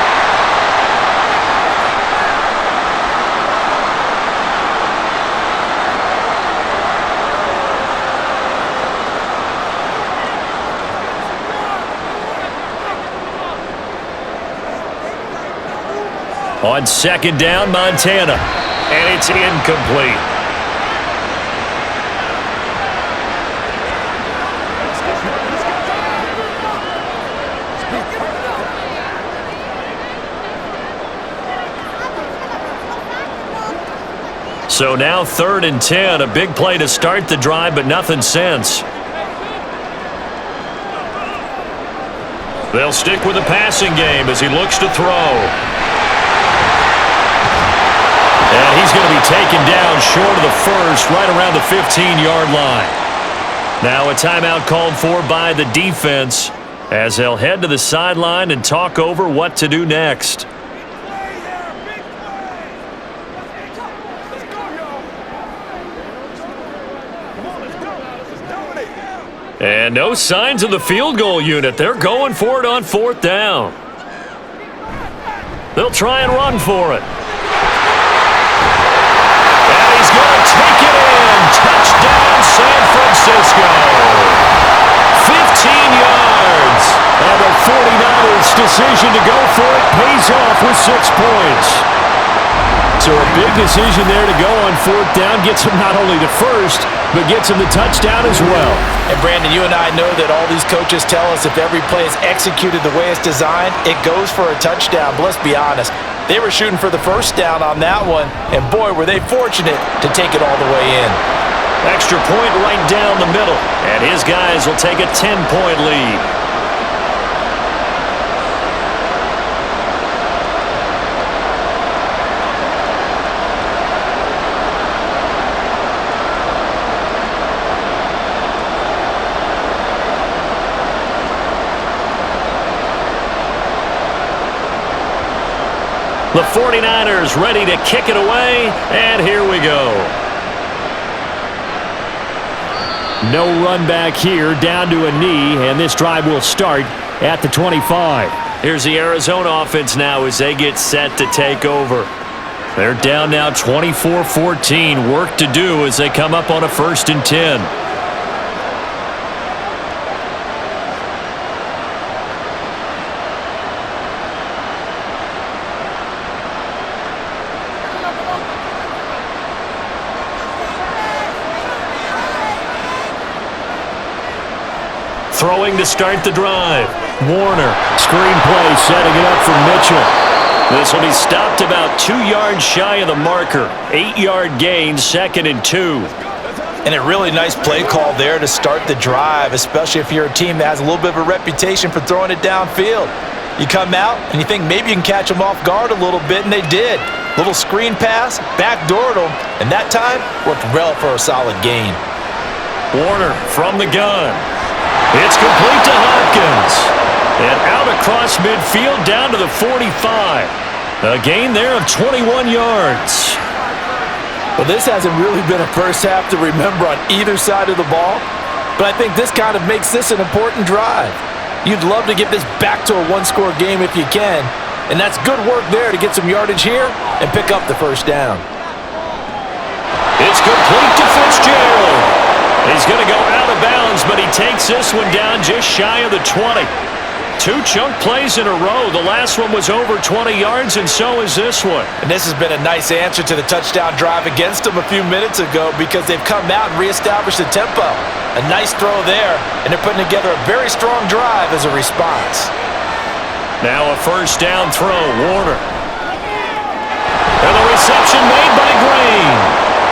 [SPEAKER 4] On 2nd down, Montana. And it's incomplete. So now 3rd and 10. A big play to start the drive, but nothing since. They'll stick with the passing game as he looks to throw. And he's going to be taken down short of the first, right around the 15-yard line. Now a timeout called for by the defense as they'll head to the sideline and talk over what to do next. And no signs of the field goal unit. They're going for it on 4th down. They'll try and run for it. And he's going to take it in. Touchdown, San Francisco. 15 yards. And the 49ers' decision to go for it pays off with 6 points. So a big decision there to go on 4th down. Gets him not only the first, but gets him the touchdown as well.
[SPEAKER 3] And Brandon, you and I know that all these coaches tell us if every play is executed the way it's designed, it goes for a touchdown. But let's be honest, they were shooting for the first down on that one, and boy, were they fortunate to take it all the way in.
[SPEAKER 4] Extra point right down the middle, and his guys will take a 10-point lead. The 49ers ready to kick it away, and here we go.
[SPEAKER 2] No run back here, down to a knee, and this drive will start at the 25.
[SPEAKER 4] Here's the Arizona offense now as they get set to take over. They're down now 24-14. Work to do as they come up on a 1st and 10. Throwing to start the drive. Warner, screen play, setting it up for Mitchell. This will be stopped about 2 yards shy of the marker. 8-yard gain, 2nd and 2.
[SPEAKER 3] And a really nice play call there to start the drive, especially if you're a team that has a little bit of a reputation for throwing it downfield. You come out and you think maybe you can catch them off guard a little bit, and they did. Little screen pass, backdoored them, and that time worked well for a solid gain.
[SPEAKER 4] Warner from the gun. It's complete to Hopkins. And out across midfield down to the 45. A gain there of 21 yards.
[SPEAKER 3] Well, this hasn't really been a first half to remember on either side of the ball, but I think this kind of makes this an important drive. You'd love to get this back to a one-score game if you can, and that's good work there to get some yardage here and pick up the first down.
[SPEAKER 4] It's complete to Fitzgerald. He's going to go out of bounds, but he takes this one down just shy of the 20. 2 chunk plays in a row. The last one was over 20 yards, and so is this one.
[SPEAKER 3] And this has been a nice answer to the touchdown drive against them a few minutes ago because they've come out and reestablished the tempo. A nice throw there, and they're putting together a very strong drive as a response.
[SPEAKER 4] Now a first down throw, Warner. And the reception made by Green.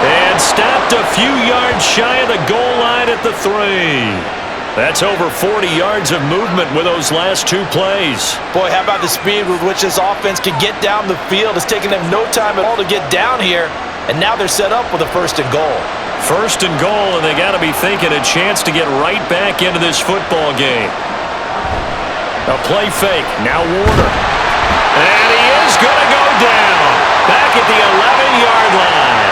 [SPEAKER 4] And stopped a few yards shy of the goal line at the 3. That's over 40 yards of movement with those last 2 plays.
[SPEAKER 3] Boy, how about the speed with which this offense can get down the field? It's taken them no time at all to get down here, and now they're set up with a 1st and goal.
[SPEAKER 4] 1st and goal, and they got to be thinking a chance to get right back into this football game. A play fake, now Warner. And he is going to go down, back at the 11-yard line.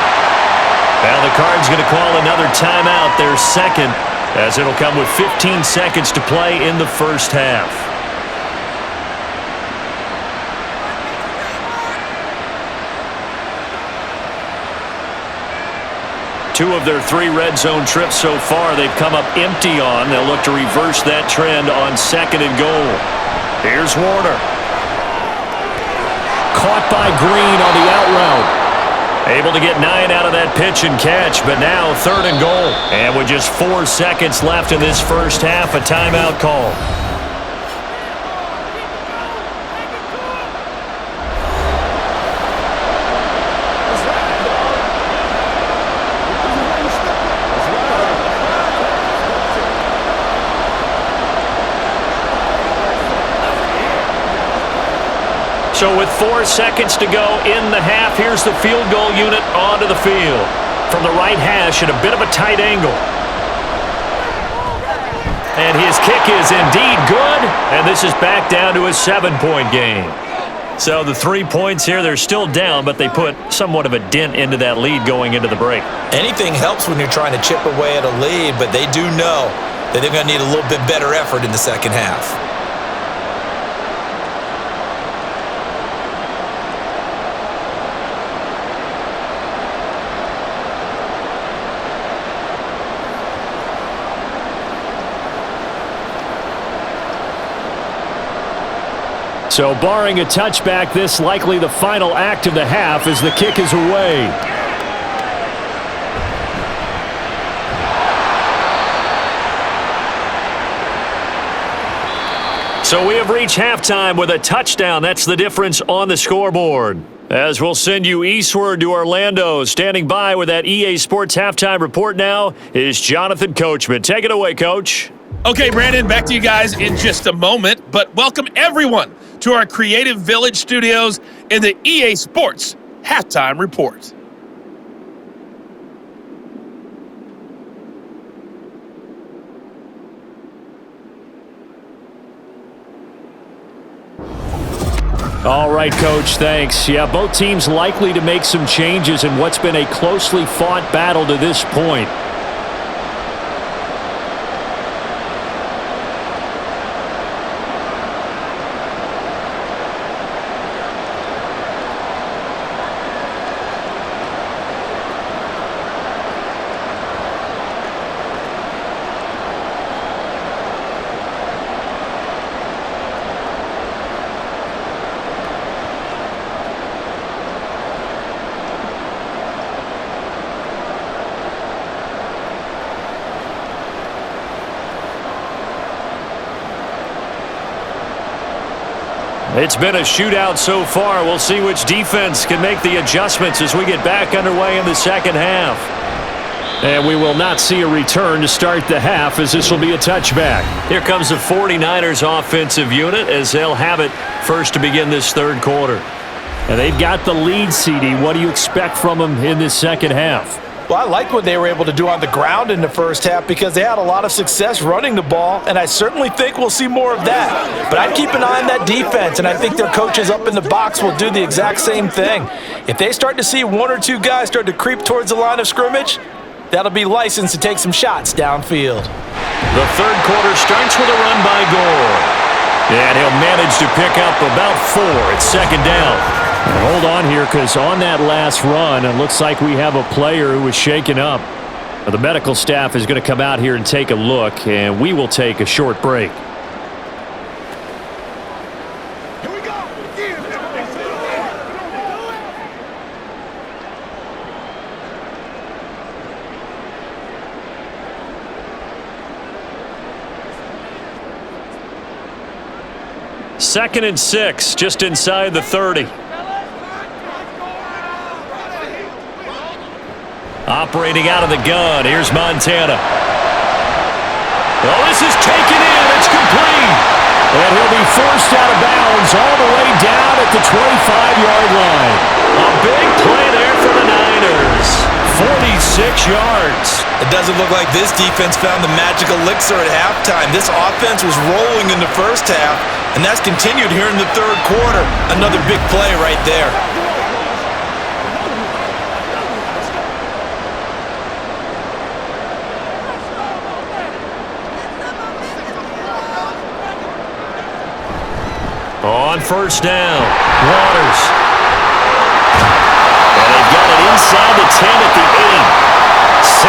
[SPEAKER 4] Now the Cards going to call another timeout, their second, as it'll come with 15 seconds to play in the first half. Two of their 3 red zone trips so far they've come up empty on. They'll look to reverse that trend on 2nd and goal. Here's Warner.
[SPEAKER 2] Caught by Green on the out route.
[SPEAKER 4] Able to get 9 out of that pitch and catch, but now 3rd and goal. And with just 4 seconds left in this first half, a timeout call. So with 4 seconds to go in the half, here's the field goal unit onto the field. From the right hash at a bit of a tight angle. And his kick is indeed good, and this is back down to a 7-point game. So the 3 points here, they're still down, but they put somewhat of a dent into that lead going into the break.
[SPEAKER 3] Anything helps when you're trying to chip away at a lead, but they do know that they're going to need a little bit better effort in the second half.
[SPEAKER 2] So barring a touchback, this likely the final act of the half as the kick is away.
[SPEAKER 4] So we have reached halftime with a touchdown. That's the difference on the scoreboard. As we'll send you eastward to Orlando, standing by with that EA Sports halftime report now is Jonathan Coachman. Take it away, Coach.
[SPEAKER 5] Okay, Brandon, back to you guys in just a moment, but welcome everyone to our Creative Village studios in the EA Sports Halftime Report.
[SPEAKER 2] All right, Coach, thanks. Yeah, both teams likely to make some changes in what's been a closely fought battle to this point.
[SPEAKER 4] It's been a shootout so far. We'll see which defense can make the adjustments as we get back underway in the second half.
[SPEAKER 2] And we will not see a return to start the half, as this will be a touchback.
[SPEAKER 4] Here comes the 49ers offensive unit as they'll have it first to begin this third quarter.
[SPEAKER 2] And they've got the lead, CD. What do you expect from them in this second half?
[SPEAKER 3] Well, I like what they were able to do on the ground in the first half because they had a lot of success running the ball, and I certainly think we'll see more of that. But I'd keep an eye on that defense, and I think their coaches up in the box will do the exact same thing. If they start to see one or two guys start to creep towards the line of scrimmage, that'll be licensed to take some shots downfield.
[SPEAKER 4] The third quarter starts with a run by Gore.
[SPEAKER 2] And he'll manage to pick up about 4 at second down. And hold on here, because on that last run, it looks like we have a player who was shaken up. Now, the medical staff is going to come out here and take a look, and we will take a short break.
[SPEAKER 6] Here we go.
[SPEAKER 4] 2nd and 6, just inside the 30. Operating out of the gun, here's Montana. Well, this is taken in, it's complete.
[SPEAKER 2] And he'll be forced out of bounds all the way down at the 25-yard line.
[SPEAKER 4] A big play there for the Niners. 46 yards.
[SPEAKER 3] It doesn't look like this defense found the magic elixir at halftime. This offense was rolling in the first half, and that's continued here in the third quarter. Another big play right there.
[SPEAKER 4] On first down, Waters. And they've got it inside the 10 at the 8. 17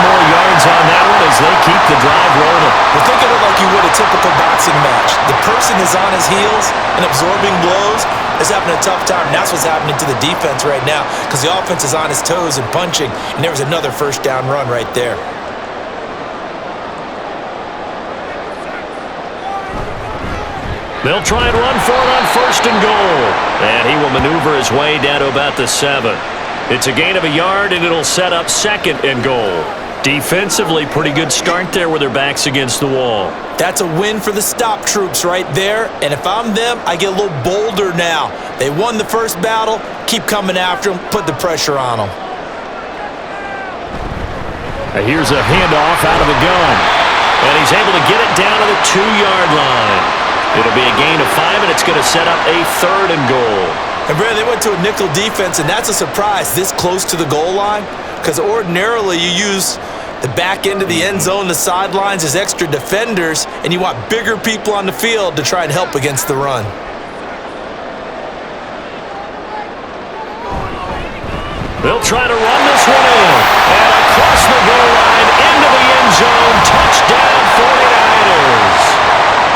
[SPEAKER 4] more yards on that one as they keep the drive rolling.
[SPEAKER 3] Well, think of it like you would a typical boxing match. The person is on his heels and absorbing blows, is having a tough time. And that's what's happening to the defense right now because the offense is on his toes and punching, and there was another first down run right there.
[SPEAKER 4] They'll try and run for it on first and goal. And he will maneuver his way down to about the 7. It's a gain of a yard, and it'll set up 2nd and goal. Defensively, pretty good start there with their backs against the wall.
[SPEAKER 3] That's a win for the stop troops right there. And if I'm them, I get a little bolder now. They won the first battle. Keep coming after them. Put the pressure on them.
[SPEAKER 2] Here's a handoff out of the gun.
[SPEAKER 4] And he's able to get it down to the 2-yard line. It'll be a gain of 5, and it's going to set up a 3rd and goal.
[SPEAKER 3] And Brad, they went to a nickel defense, and that's a surprise this close to the goal line because ordinarily you use the back end of the end zone, the sidelines as extra defenders, and you want bigger people on the field to try and help against the run.
[SPEAKER 4] They'll try to run this one in. And across the goal line, into the end zone, touchdown 49ers.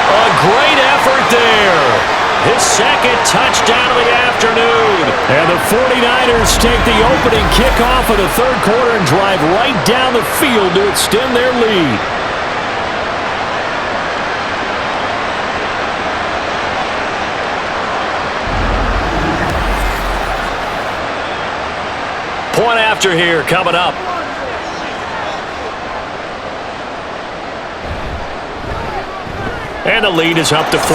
[SPEAKER 4] A great effort there. His 2nd touchdown of the afternoon.
[SPEAKER 2] And the 49ers take the opening kickoff of the third quarter and drive right down the field to extend their lead.
[SPEAKER 4] Point after here coming up. And the lead is up to 14.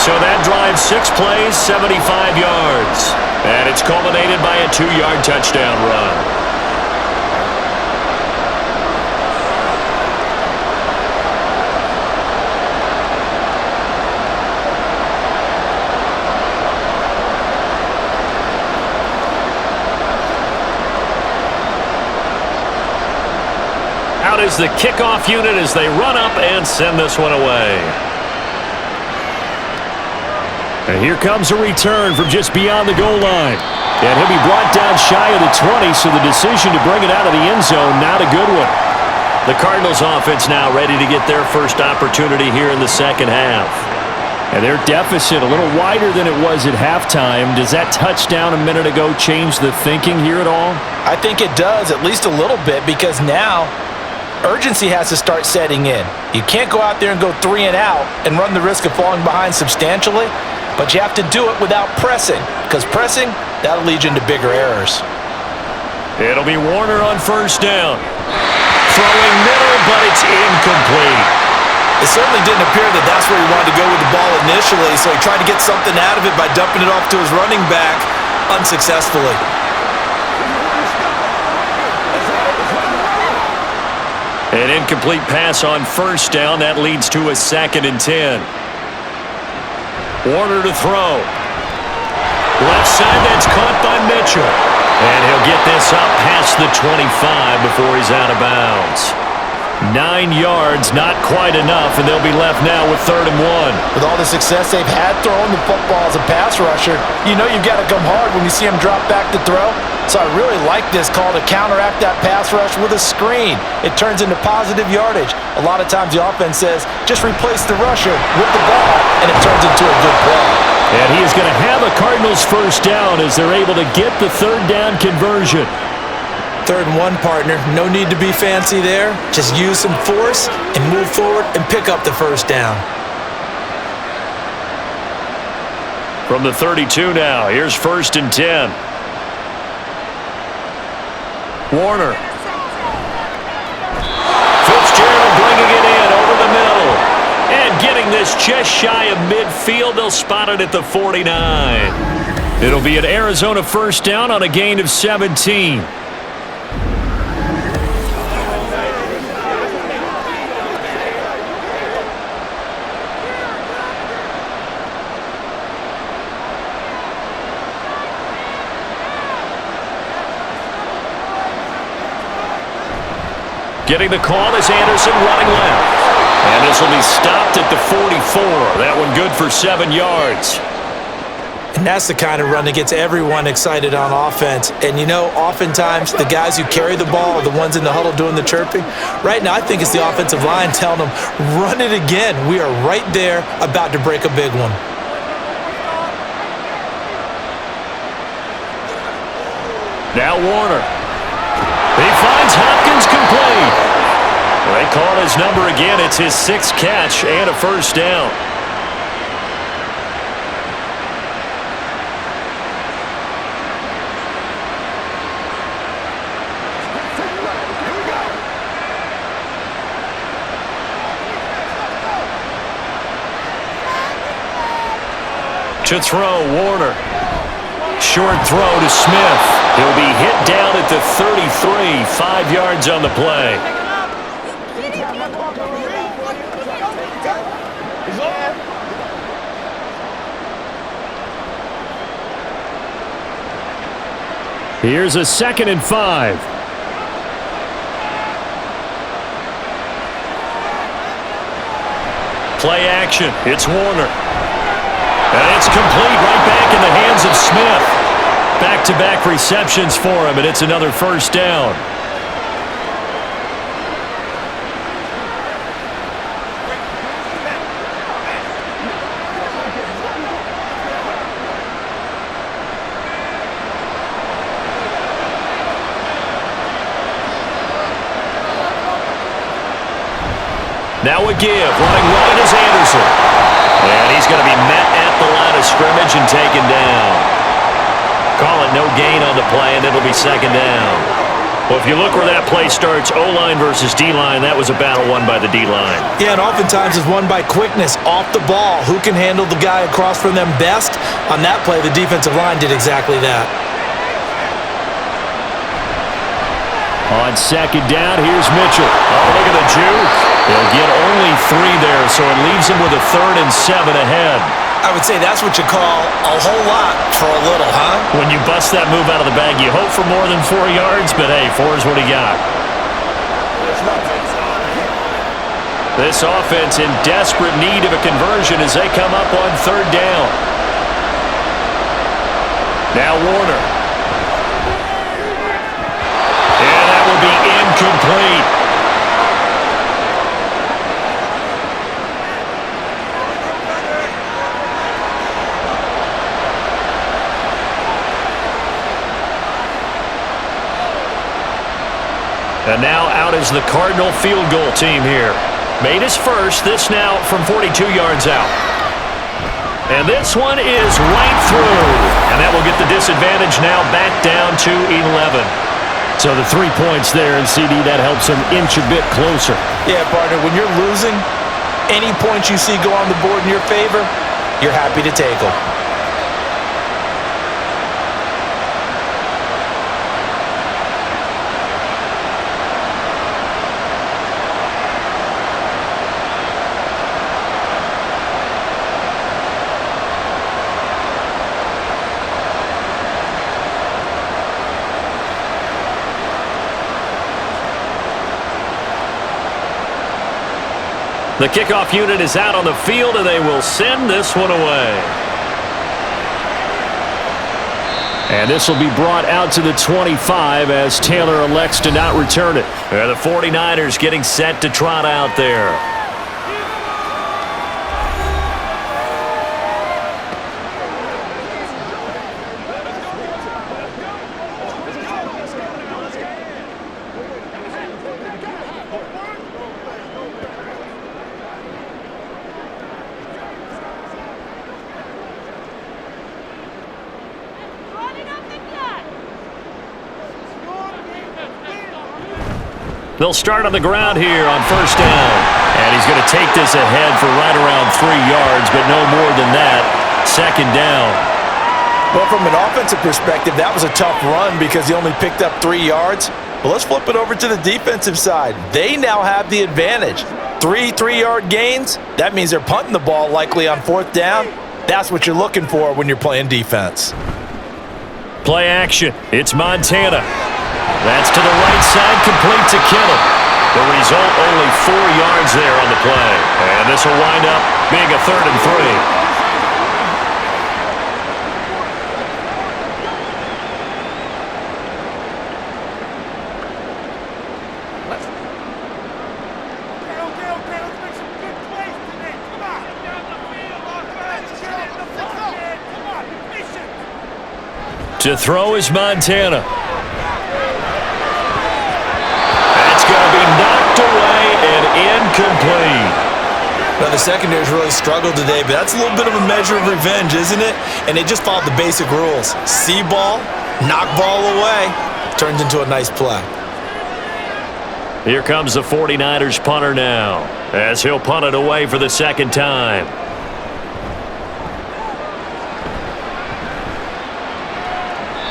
[SPEAKER 4] So that drives 6 plays, 75 yards. And it's culminated by a 2-yard touchdown run. Out is the kickoff unit as they run up and send this one away.
[SPEAKER 2] And here comes a return from just beyond the goal line. And he'll be brought down shy of the 20, so the decision to bring it out of the end zone, not a good one.
[SPEAKER 4] The Cardinals offense now ready to get their first opportunity here in the second half.
[SPEAKER 2] And their deficit a little wider than it was at halftime. Does that touchdown a minute ago change the thinking here at all?
[SPEAKER 3] I think it does, at least a little bit, because now urgency has to start setting in. You can't go out there and go 3 and out and run the risk of falling behind substantially, but you have to do it without pressing, because pressing, that'll lead you into bigger errors.
[SPEAKER 4] It'll be Warner on first down. Throwing middle, but it's incomplete.
[SPEAKER 3] It certainly didn't appear that that's where he wanted to go with the ball initially, so he tried to get something out of it by dumping it off to his running back unsuccessfully.
[SPEAKER 4] An incomplete pass on first down. That leads to a 2nd and 10. Warner to throw. Left side, that's caught by Mitchell. And he'll get this up past the 25 before he's out of bounds. 9 yards, not quite enough, and they'll be left now with 3rd and 1.
[SPEAKER 6] With all the success they've had throwing the football as a pass rusher, you know you've got to come hard when you see him drop back to throw. So I really like this call to counteract that pass rush with a screen. It turns into positive yardage. A lot of times the offense says, just replace the rusher with the ball, and it turns into a good play.
[SPEAKER 4] And he is going to have a Cardinals first down as they're able to get the 3rd down conversion.
[SPEAKER 3] 3rd and 1, partner. No need to be fancy there. Just use some force and move forward and pick up the first down.
[SPEAKER 4] From the 32 now, here's 1st and 10. Warner. Fitzgerald bringing it in over the middle. And getting this just shy of midfield. They'll spot it at the 49. It'll be an Arizona first down on a gain of 17. Getting the call is Anderson running left. And this will be stopped at the 44. That one good for 7 yards.
[SPEAKER 3] And that's the kind of run that gets everyone excited on offense. And, you know, oftentimes the guys who carry the ball are the ones in the huddle doing the chirping. Right now, I think it's the offensive line telling them, run it again. We are right there about to break a big one.
[SPEAKER 4] Now Warner. He finds Hopkins complete. They call his number again. It's his 6th catch and a first down. To throw, Warner. Short throw to Smith. He'll be hit down at the 33, 5 yards on the play. Here's a 2nd and 5. Play action. It's Warner. And it's complete right back in the hands of Smith. Back-to-back receptions for him, and it's another first down. Now a give. Running right is Anderson. And he's going to be met at the line of scrimmage and taken down. Call it no gain on the play, and it'll be 2nd down. Well, if you look where that play starts, O-line versus D-line, that was a battle won by the D-line.
[SPEAKER 3] Yeah, and oftentimes it's won by quickness off the ball. Who can handle the guy across from them best? On that play, the defensive line did exactly that.
[SPEAKER 4] On 2nd down, here's Mitchell. Oh, look at the juke. They'll get only 3 there, so it leaves them with a 3rd and 7 ahead.
[SPEAKER 3] I would say that's what you call a whole lot for a little, huh?
[SPEAKER 4] When you bust that move out of the bag, you hope for more than 4 yards, but hey, 4 is what he got. This offense in desperate need of a conversion as they come up on 3rd down. Now Warner. And that will be incomplete. And now out is the Cardinal field goal team here. Made his first. This now from 42 yards out. And this one is right through. And that will get the disadvantage now back down to 11. So the 3 points there, and CD, that helps them inch a bit closer.
[SPEAKER 3] Yeah, partner, when you're losing, any points you see go on the board in your favor, you're happy to take them.
[SPEAKER 4] The kickoff unit is out on the field, and they will send this one away. And this will be brought out to the 25 as Taylor elects to not return it. The 49ers getting set to trot out there. They'll start on the ground here on first down. And he's going to take this ahead for right around 3 yards, but no more than that. Second down.
[SPEAKER 3] Well, from an offensive perspective, that was a tough run because he only picked up 3 yards. But let's flip it over to the defensive side. They now have the advantage. 3 3-yard gains, that means they're punting the ball likely on fourth down. That's what you're looking for when you're playing defense.
[SPEAKER 4] Play action. It's Montana. That's to the right side, complete to Kittle. The result, only 4 yards there on the play. And this will wind up being a 3rd and 3. To throw is Montana. That's going to be knocked away and incomplete.
[SPEAKER 3] Now, the secondary's really struggled today, but that's a little bit of a measure of revenge, isn't it? And they just followed the basic rules. See ball, knock ball away. Turns into a nice play.
[SPEAKER 4] Here comes the 49ers punter now, as he'll punt it away for the second time.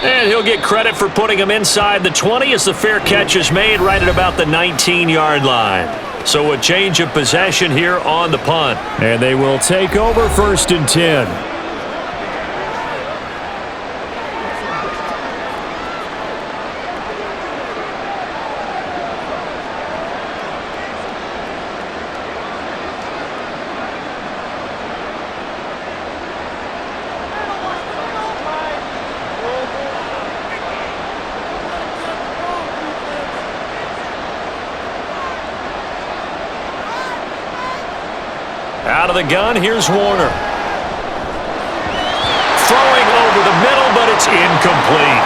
[SPEAKER 4] And he'll get credit for putting him inside the 20 as the fair catch is made right at about the 19-yard line. So a change of possession here on the punt.
[SPEAKER 2] And they will take over 1st and 10.
[SPEAKER 4] Out of the gun, here's Warner. Throwing over the middle, but it's incomplete.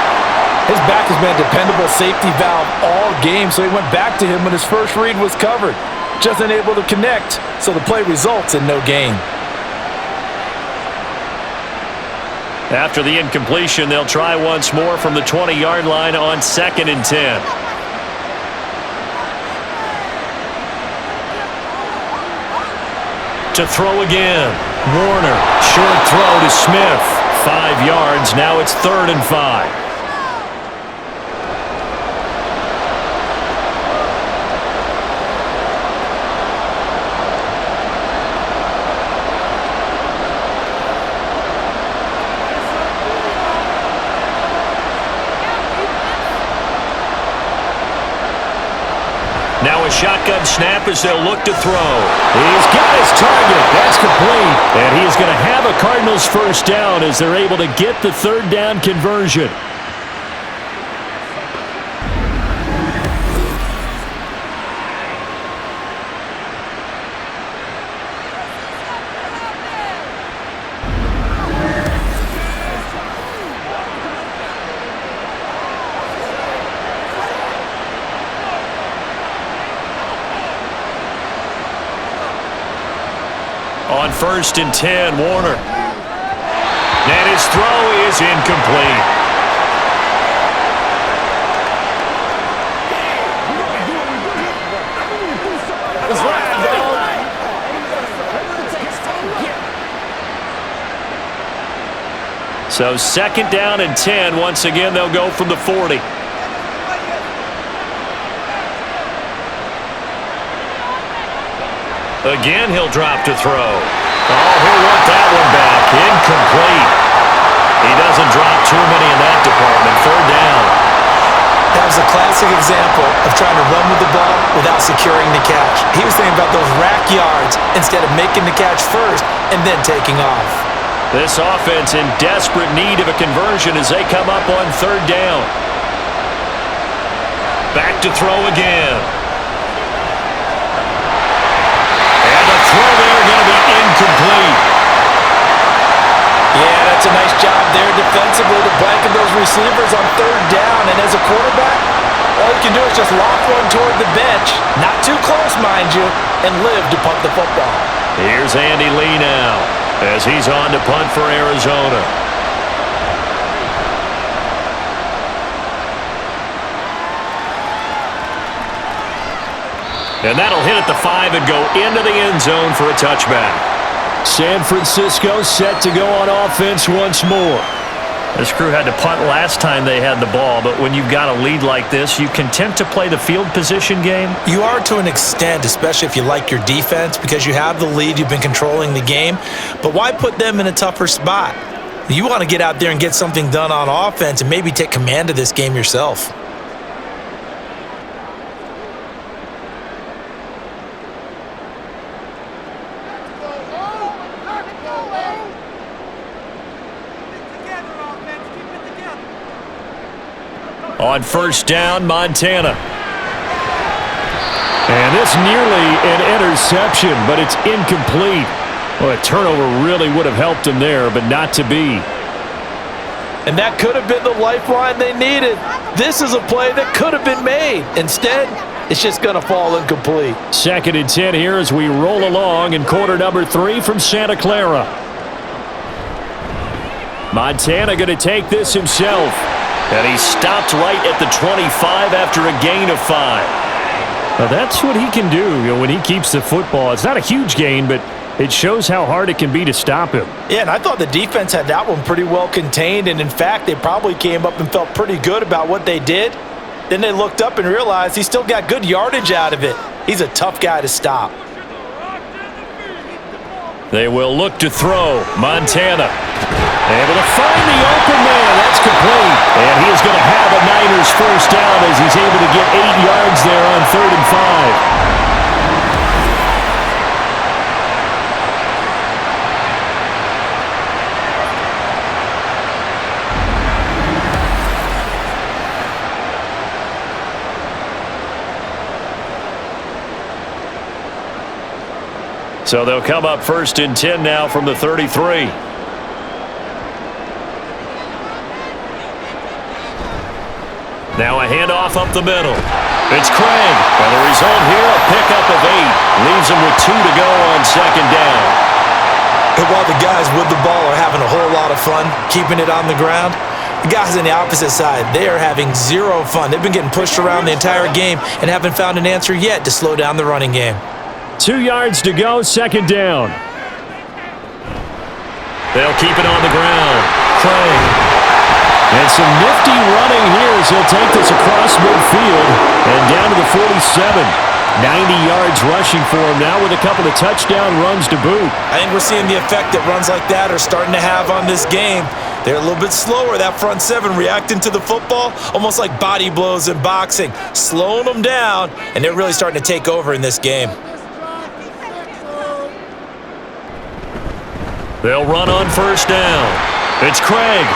[SPEAKER 6] His back has been a dependable safety valve all game, so he went back to him when his first read was covered. Just unable to connect, so the play results in no gain.
[SPEAKER 4] After the incompletion, they'll try once more from the 20-yard line on 2nd and 10. To throw again. Warner, short throw to Smith. 5 yards, now it's 3rd and 5. Now a shotgun snap as they'll look to throw.
[SPEAKER 2] He's got his target. That's complete. And he's going to have a Cardinals first down as they're able to get the 3rd down conversion.
[SPEAKER 4] On 1st and 10, Warner. And his throw is incomplete. So 2nd down and 10. Once again, they'll go from the 40. Again, he'll drop to throw. Oh, he'll want that one back. Incomplete. He doesn't drop too many in that department. 3rd down.
[SPEAKER 3] That was a classic example of trying to run with the ball without securing the catch. He was thinking about those rack yards instead of making the catch first and then taking off.
[SPEAKER 4] This offense in desperate need of a conversion as they come up on 3rd down. Back to throw again. And the throw there going to be incomplete.
[SPEAKER 6] Yeah, that's a nice job there defensively to blanket those receivers on 3rd down. And as a quarterback, all you can do is just lock one toward the bench, not too close, mind you, and live to punt the football.
[SPEAKER 4] Here's Andy Lee now as he's on to punt for Arizona. And that'll hit at the 5 and go into the end zone for a touchback.
[SPEAKER 2] San Francisco set to go on offense once more.
[SPEAKER 4] This crew had to punt last time they had the ball, but when you've got a lead like this, you can tend to play the field position game.
[SPEAKER 3] You are to an extent, especially if you like your defense, because you have the lead, you've been controlling the game. But why put them in a tougher spot? You want to get out there and get something done on offense and maybe take command of this game yourself.
[SPEAKER 4] On 1st down, Montana.
[SPEAKER 2] And this nearly an interception, but it's incomplete. Well, a turnover really would have helped him there, but not to be.
[SPEAKER 6] And that could have been the lifeline they needed. This is a play that could have been made. Instead, it's just going to fall incomplete.
[SPEAKER 2] 2nd and 10 here as we roll along in quarter number 3 from Santa Clara. Montana going to take this himself.
[SPEAKER 4] And he stopped right at the 25 after a gain of 5.
[SPEAKER 2] Now that's what he can do, when he keeps the football. It's not a huge gain, but it shows how hard it can be to stop him.
[SPEAKER 6] Yeah, and I thought the defense had that one pretty well contained, and in fact, they probably came up and felt pretty good about what they did. Then they looked up and realized he still got good yardage out of it. He's a tough guy to stop.
[SPEAKER 4] They will look to throw. Montana able to find the open man. That's complete. And he is going to have a Niners 1st down as he's able to get 8 yards there on 3rd and 5. So they'll come up 1st and 10 now from the 33. Now a handoff up the middle. It's Craig. And the result here, a pickup of 8. Leaves him with 2 to go on 2nd down.
[SPEAKER 3] And while the guys with the ball are having a whole lot of fun keeping it on the ground, the guys on the opposite side, they are having zero fun. They've been getting pushed around the entire game and haven't found an answer yet to slow down the running game.
[SPEAKER 2] 2 yards to go, 2nd down.
[SPEAKER 4] They'll keep it on the ground. Craig.
[SPEAKER 2] And some nifty running here as he'll take this across midfield and down to the 47. 90 yards rushing for him now with a couple of touchdown runs to boot.
[SPEAKER 3] I think we're seeing the effect that runs like that are starting to have on this game. They're a little bit slower, that front 7 reacting to the football, almost like body blows in boxing, slowing them down, and they're really starting to take over in this game.
[SPEAKER 4] They'll run on 1st down. It's Craig.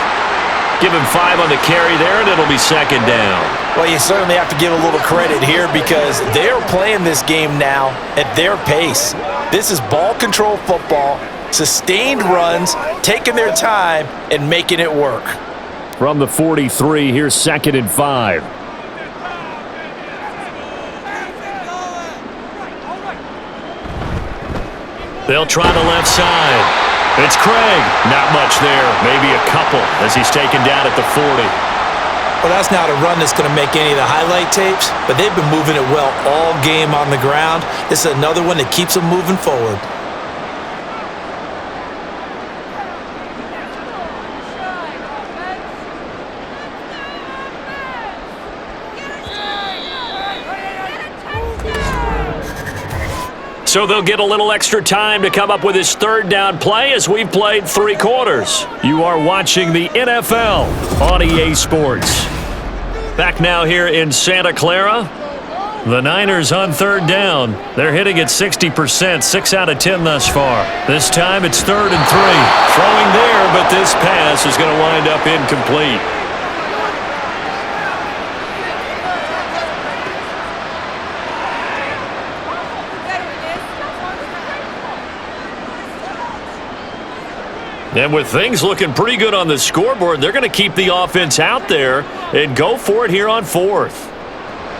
[SPEAKER 4] Give him 5 on the carry there, and it'll be 2nd down.
[SPEAKER 3] Well, you certainly have to give a little credit here because they're playing this game now at their pace. This is ball control football, sustained runs, taking their time, and making it work.
[SPEAKER 2] From the 43, here's 2nd and 5.
[SPEAKER 4] They'll try the left side. It's Craig. Not much there. Maybe a couple as he's taken down at the 40.
[SPEAKER 3] Well, that's not a run that's going to make any of the highlight tapes, but they've been moving it well all game on the ground. This is another one that keeps them moving forward.
[SPEAKER 4] So they'll get a little extra time to come up with his third down play as we've played 3 quarters. You are watching the NFL on EA Sports. Back now here in Santa Clara. The Niners on third down. They're hitting at 60%, 6 out of 10 thus far. This time it's 3rd and 3. Throwing there, but this pass is going to wind up incomplete. And with things looking pretty good on the scoreboard, they're going to keep the offense out there and go for it here on 4th.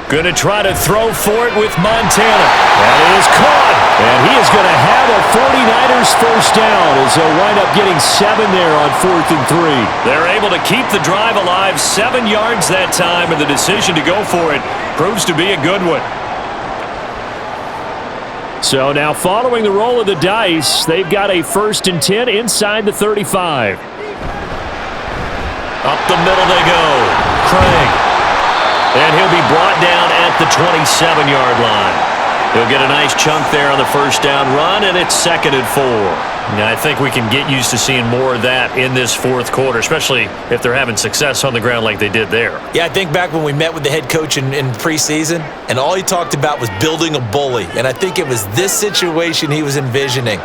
[SPEAKER 4] Going to try to throw for it with Montana. That is caught. And he is going to have a 49ers first down as they'll wind up getting 7 there on 4th and 3. They're able to keep the drive alive, 7 yards that time, and the decision to go for it proves to be a good one. So now following the roll of the dice, they've got a 1st and 10 inside the 35. Up the middle they go. Craig. And he'll be brought down at the 27-yard line. He'll get a nice chunk there on the first down run, and it's 2nd and 4. Now, I think we can get used to seeing more of that in this 4th quarter, especially if they're having success on the ground like they did there.
[SPEAKER 3] Yeah, I think back when we met with the head coach in preseason, and all he talked about was building a bully. And I think it was this situation he was envisioning.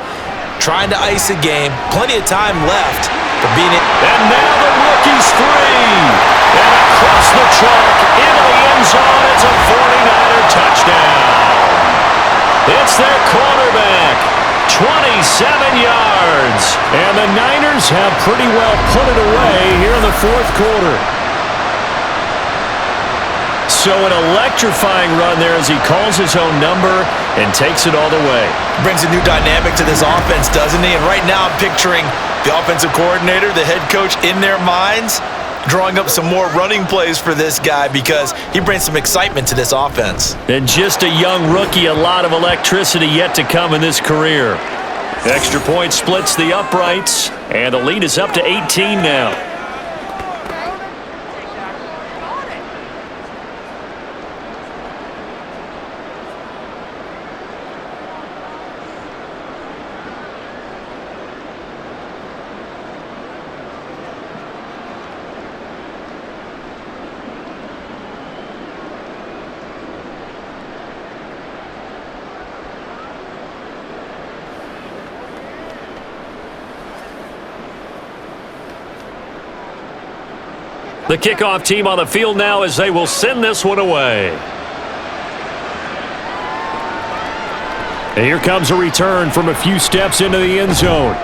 [SPEAKER 3] Trying to ice a game, plenty of time left for being it.
[SPEAKER 4] And now the rookie's free. And across the chalk into the end zone, it's a 49er touchdown. It's their quarterback, 27 yards. And the Niners have pretty well put it away here in the 4th quarter. So an electrifying run there as he calls his own number and takes it all the way.
[SPEAKER 3] Brings a new dynamic to this offense, doesn't he? And right now I'm picturing the offensive coordinator, the head coach in their minds, drawing up some more running plays for this guy because he brings some excitement to this offense.
[SPEAKER 4] And just a young rookie, a lot of electricity yet to come in this career. Extra point splits the uprights, and the lead is up to 18 now. The kickoff team on the field now as they will send this one away. And here comes a return from a few steps into the end zone.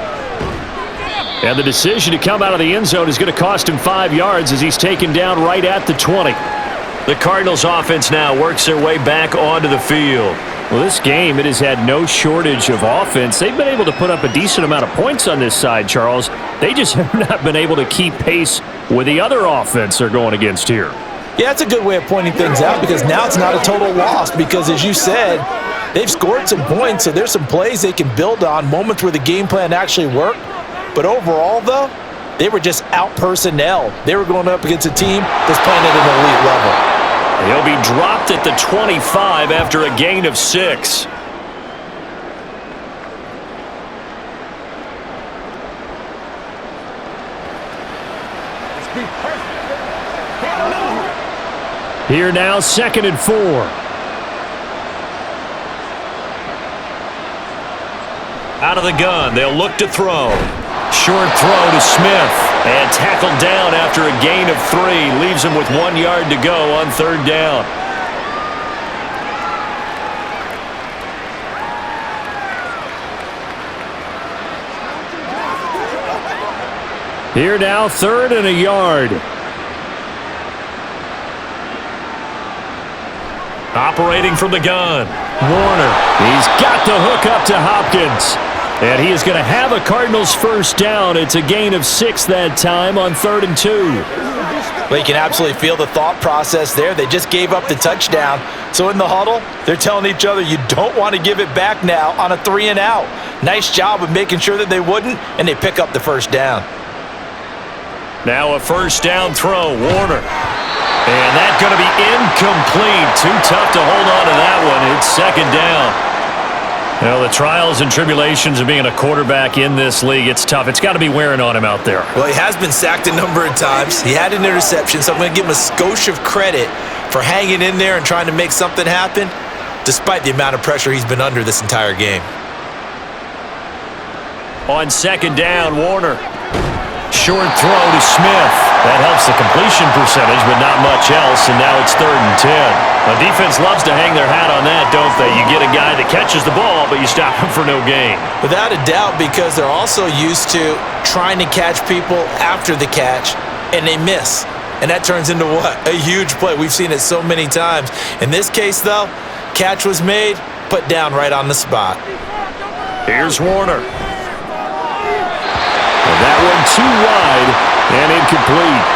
[SPEAKER 4] And the decision to come out of the end zone is going to cost him 5 yards as he's taken down right at the 20. The Cardinals offense now works their way back onto the field. Well, this game, it has had no shortage of offense. They've been able to put up a decent amount of points on this side, Charles. They just have not been able to keep pace with the other offense they're going against here.
[SPEAKER 3] Yeah, that's a good way of pointing things out because now it's not a total loss because, as you said, they've scored some points, so there's some plays they can build on, moments where the game plan actually worked. But overall, though, they were just out-personnel. They were going up against a team that's playing at an elite level.
[SPEAKER 4] He'll be dropped at the 25 after a gain of 6. Here now, 2nd and 4. Out of the gun, they'll look to throw. Short throw to Smith. And tackled down after a gain of 3. Leaves him with 1 yard to go on 3rd down. Here now, 3rd and a yard. Operating from the gun. Warner. He's got the hook up to Hopkins. And he is going to have a Cardinals first down. It's a gain of 6 that time on 3rd and 2.
[SPEAKER 3] Well, you can absolutely feel the thought process there. They just gave up the touchdown. So in the huddle, they're telling each other, you don't want to give it back now on a 3 and out. Nice job of making sure that they wouldn't, and they pick up the first down.
[SPEAKER 4] Now a first down throw, Warner. And that's going to be incomplete. Too tough to hold on to that one. It's 2nd down. You know, the trials and tribulations of being a quarterback in this league, it's tough. It's got to be wearing on him out there.
[SPEAKER 3] Well, he has been sacked a number of times. He had an interception, so I'm going to give him a skosh of credit for hanging in there and trying to make something happen, despite the amount of pressure he's been under this entire game.
[SPEAKER 4] On second down, Warner. Short throw to Smith. That helps the completion percentage, but not much else, and now it's 3rd and 10. The defense loves to hang their hat on that, don't they? You get a guy that catches the ball, but you stop him for no gain.
[SPEAKER 3] Without a doubt, because they're also used to trying to catch people after the catch, and they miss. And that turns into what? A huge play. We've seen it so many times. In this case, though, catch was made, put down right on the spot.
[SPEAKER 4] Here's Warner. That one too wide and incomplete.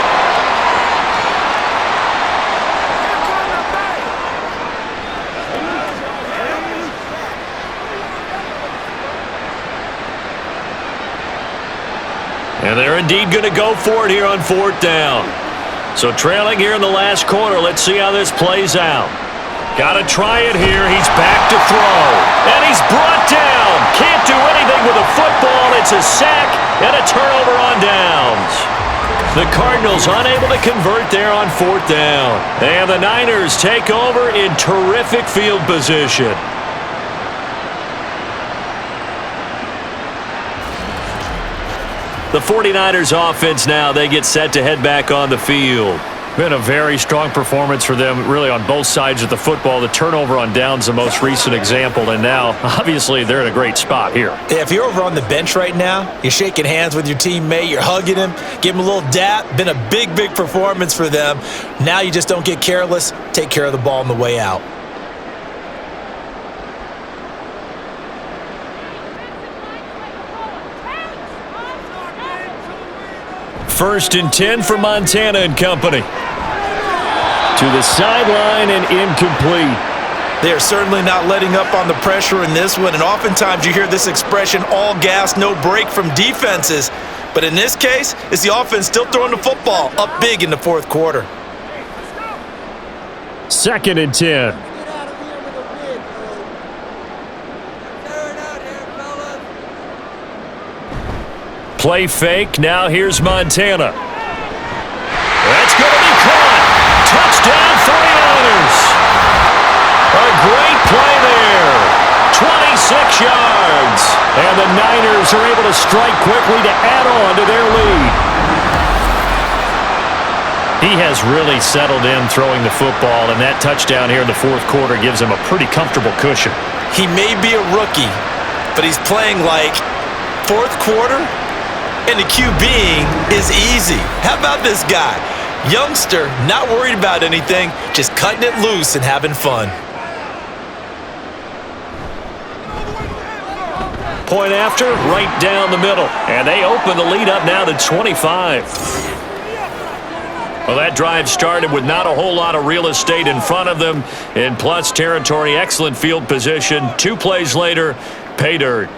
[SPEAKER 4] And they're indeed going to go for it here on 4th down. So trailing here in the last quarter, let's see how this plays out. Got to try it here. He's back to throw. And he's brought down. Can't do anything with a football. It's a sack and a turnover on downs. The Cardinals unable to convert there on 4th down. And the Niners take over in terrific field position. The 49ers offense now, they get set to head back on the field. Been a very strong performance for them, really, on both sides of the football. The turnover on downs, the most recent example, and now, obviously, they're in a great spot here.
[SPEAKER 3] Yeah, if you're over on the bench right now, you're shaking hands with your teammate, you're hugging him, give him a little dap. Been a big, big performance for them. Now you just don't get careless. Take care of the ball on the way out.
[SPEAKER 4] First and 10 for Montana and company. To the sideline and incomplete.
[SPEAKER 3] They are certainly not letting up on the pressure in this one, and oftentimes you hear this expression, all gas, no break from defenses. But in this case, it's the offense still throwing the football up big in the 4th quarter.
[SPEAKER 4] 2nd and 10. Play fake. Now here's Montana. That's going to be caught. Touchdown 49ers. A great play there. 26 yards. And the Niners are able to strike quickly to add on to their lead. He has really settled in throwing the football, and that touchdown here in the 4th quarter gives him a pretty comfortable cushion.
[SPEAKER 3] He may be a rookie, but he's playing like 4th quarter. And the QBing is easy. How about this guy? Youngster, not worried about anything, just cutting it loose and having fun.
[SPEAKER 4] Point after, right down the middle. And they open the lead up now to 25. Well, that drive started with not a whole lot of real estate in front of them. In plus territory, excellent field position. 2 plays later, pay dirt.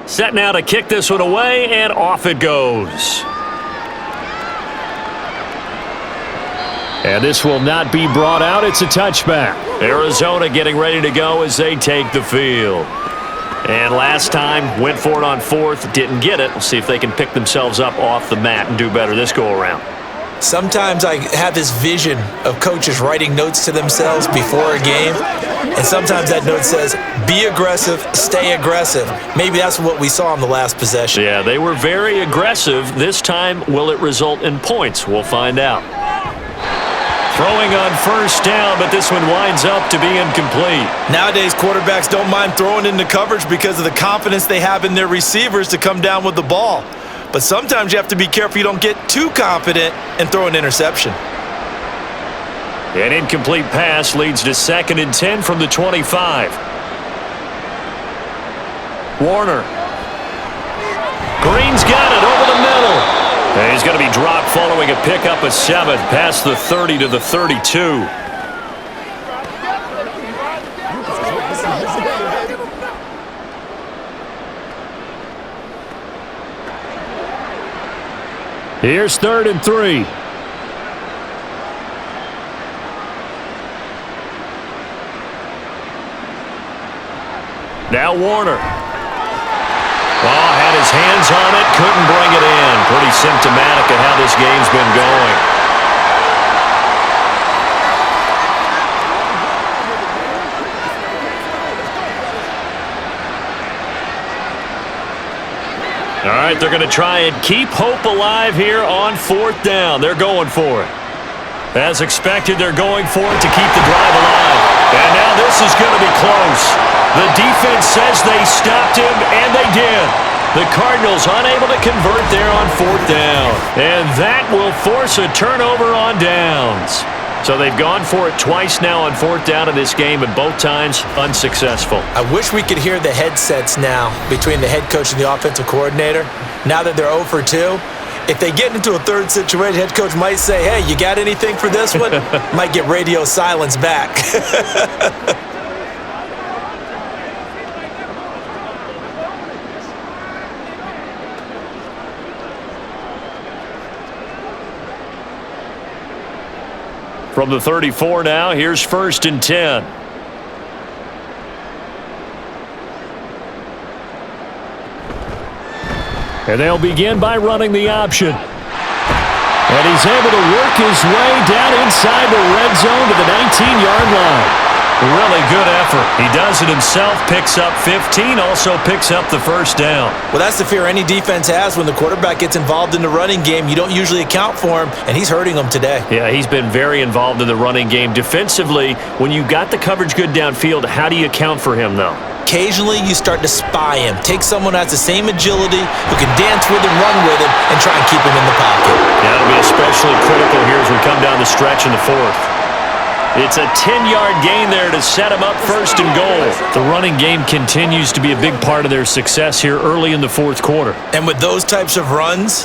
[SPEAKER 4] Set now to kick this one away, and off it goes. And this will not be brought out. It's a touchback. Arizona getting ready to go as they take the field. And last time, went for it on 4th, didn't get it. We'll see if they can pick themselves up off the mat and do better this go-around.
[SPEAKER 3] Sometimes I have this vision of coaches writing notes to themselves before a game, and sometimes that note says, be aggressive, stay aggressive. Maybe that's what we saw in the last possession.
[SPEAKER 4] Yeah, they were very aggressive. This time, will it result in points? We'll find out. Throwing on 1st down, but this one winds up to be incomplete.
[SPEAKER 3] Nowadays, quarterbacks don't mind throwing into coverage because of the confidence they have in their receivers to come down with the ball. But sometimes you have to be careful you don't get too confident and throw an interception.
[SPEAKER 4] An incomplete pass leads to 2nd and 10 from the 25. Warner. Green's got it over the middle. And he's going to be dropped following a pickup of 7 past the 30 to the 32.
[SPEAKER 2] Here's 3rd and 3.
[SPEAKER 4] Now Warner. Oh, had his hands on it, couldn't bring it in. Pretty symptomatic of how this game's been going. All right, they're going to try and keep hope alive here on 4th down. They're going for it. As expected, they're going for it to keep the drive alive. And now this is going to be close. The defense says they stopped him, and they did. The Cardinals unable to convert there on 4th down. And that will force a turnover on downs. So they've gone for it twice now on 4th down in this game, and both times unsuccessful.
[SPEAKER 3] I wish we could hear the headsets now between the head coach and the offensive coordinator. Now that they're 0 for 2, if they get into a third situation, head coach might say, hey, you got anything for this one? Might get radio silence back.
[SPEAKER 4] From the 34 now, here's 1st and 10.
[SPEAKER 2] And they'll begin by running the option. And he's able to work his way down inside the red zone to the 19-yard line.
[SPEAKER 4] Really good effort. He does it himself, picks up 15, also picks up the 1st down.
[SPEAKER 3] Well, that's the fear any defense has when the quarterback gets involved in the running game. You don't usually account for him, and he's hurting them today.
[SPEAKER 4] Yeah, he's been very involved in the running game. Defensively, when you got the coverage good downfield, how do you account for him, though?
[SPEAKER 3] Occasionally, you start to spy him. Take someone who has the same agility, who can dance with him, run with him, and try and keep him in the pocket.
[SPEAKER 4] Yeah, that'll be especially critical here as we come down the stretch in the 4th. It's a 10-yard gain there to set him up 1st and goal.
[SPEAKER 2] The running game continues to be a big part of their success here early in the 4th quarter.
[SPEAKER 3] And with those types of runs,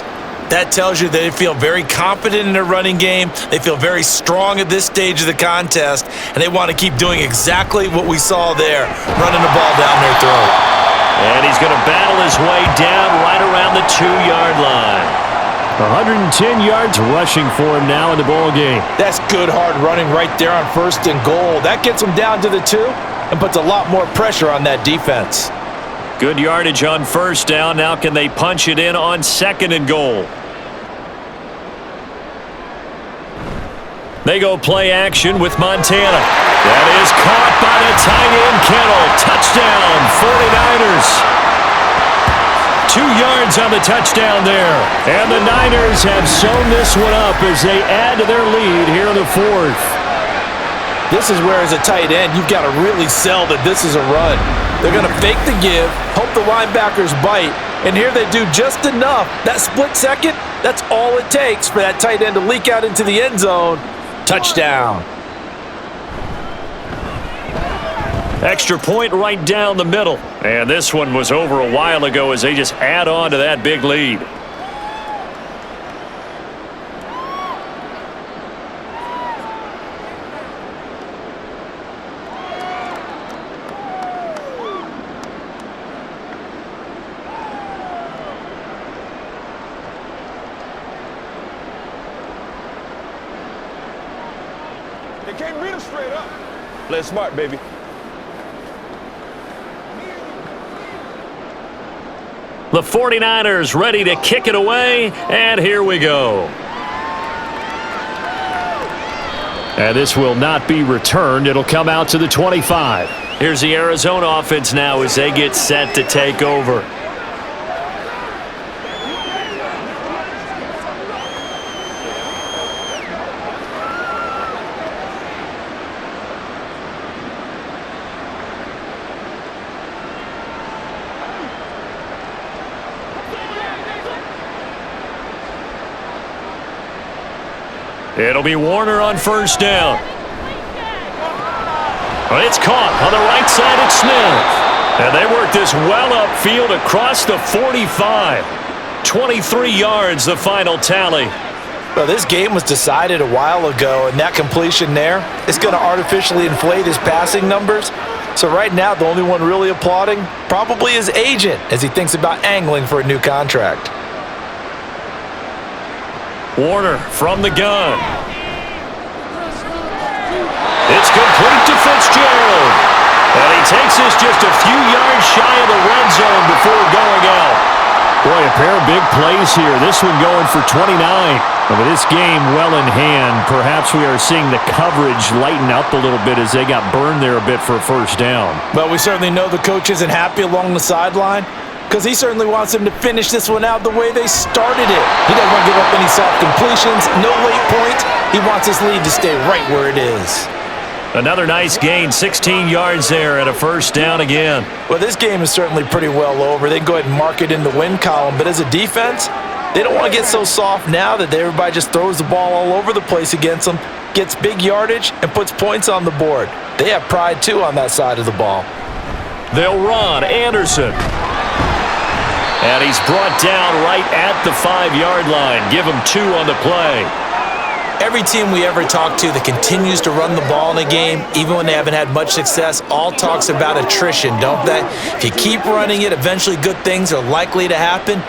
[SPEAKER 3] that tells you they feel very confident in their running game. They feel very strong at this stage of the contest, and they want to keep doing exactly what we saw there, running the ball down their throat.
[SPEAKER 4] And he's going to battle his way down right around the 2-yard line.
[SPEAKER 2] 110 yards rushing for him now in the ball game.
[SPEAKER 6] That's good hard running right there on 1st and goal. That gets him down to the 2 and puts a lot more pressure on that defense.
[SPEAKER 4] Good yardage on 1st down. Now can they punch it in on 2nd and goal? They go play action with Montana. That is caught by the tight end Kittle. Touchdown, 49ers. 2 yards on the touchdown there. And the Niners have sewn this one up as they add to their lead here in the 4th.
[SPEAKER 6] This is where, as a tight end, you've got to really sell that this is a run. They're going to fake the give, hope the linebackers bite, and here they do just enough. That split second, that's all it takes for that tight end to leak out into the end zone. Touchdown.
[SPEAKER 4] Extra point right down the middle. And this one was over a while ago as they just add on to that big lead.
[SPEAKER 7] They can't read us straight up. Play smart, baby.
[SPEAKER 4] The 49ers ready to kick it away, and here we go.
[SPEAKER 2] And this will not be returned. It'll come out to the 25.
[SPEAKER 4] Here's the Arizona offense now as they get set to take over. It'll be Warner on 1st down. It's caught on the right side. It's Smith. And they work this well upfield across the 45. 23 yards, the final tally.
[SPEAKER 6] Well, this game was decided a while ago, and that completion there is going to artificially inflate his passing numbers. So right now, the only one really applauding probably his agent as he thinks about angling for a new contract.
[SPEAKER 4] Warner from the gun. It's complete to Fitzgerald. And he takes this just a few yards shy of the red zone before going out. Boy, a pair of big plays here. This one going for 29. But this game well in hand. Perhaps we are seeing the coverage lighten up a little bit as they got burned there a bit for a first down.
[SPEAKER 6] But we certainly know the coach isn't happy along the sideline because he certainly wants them to finish this one out the way they started it. He doesn't want to give up any soft completions, no late points. He wants his lead to stay right where it is.
[SPEAKER 4] Another nice gain, 16 yards there and a first down again.
[SPEAKER 6] Well, this game is certainly pretty well over. They can go ahead and mark it in the win column. But as a defense, they don't want to get so soft now that everybody just throws the ball all over the place against them, gets big yardage, and puts points on the board. They have pride, too, on that side of the ball.
[SPEAKER 4] They'll run. Anderson. And he's brought down right at the 5-yard line. Give him 2 on the play.
[SPEAKER 6] Every team we ever talk to that continues to run the ball in a game, even when they haven't had much success, all talks about attrition, don't they? If you keep running it, eventually good things are likely to happen.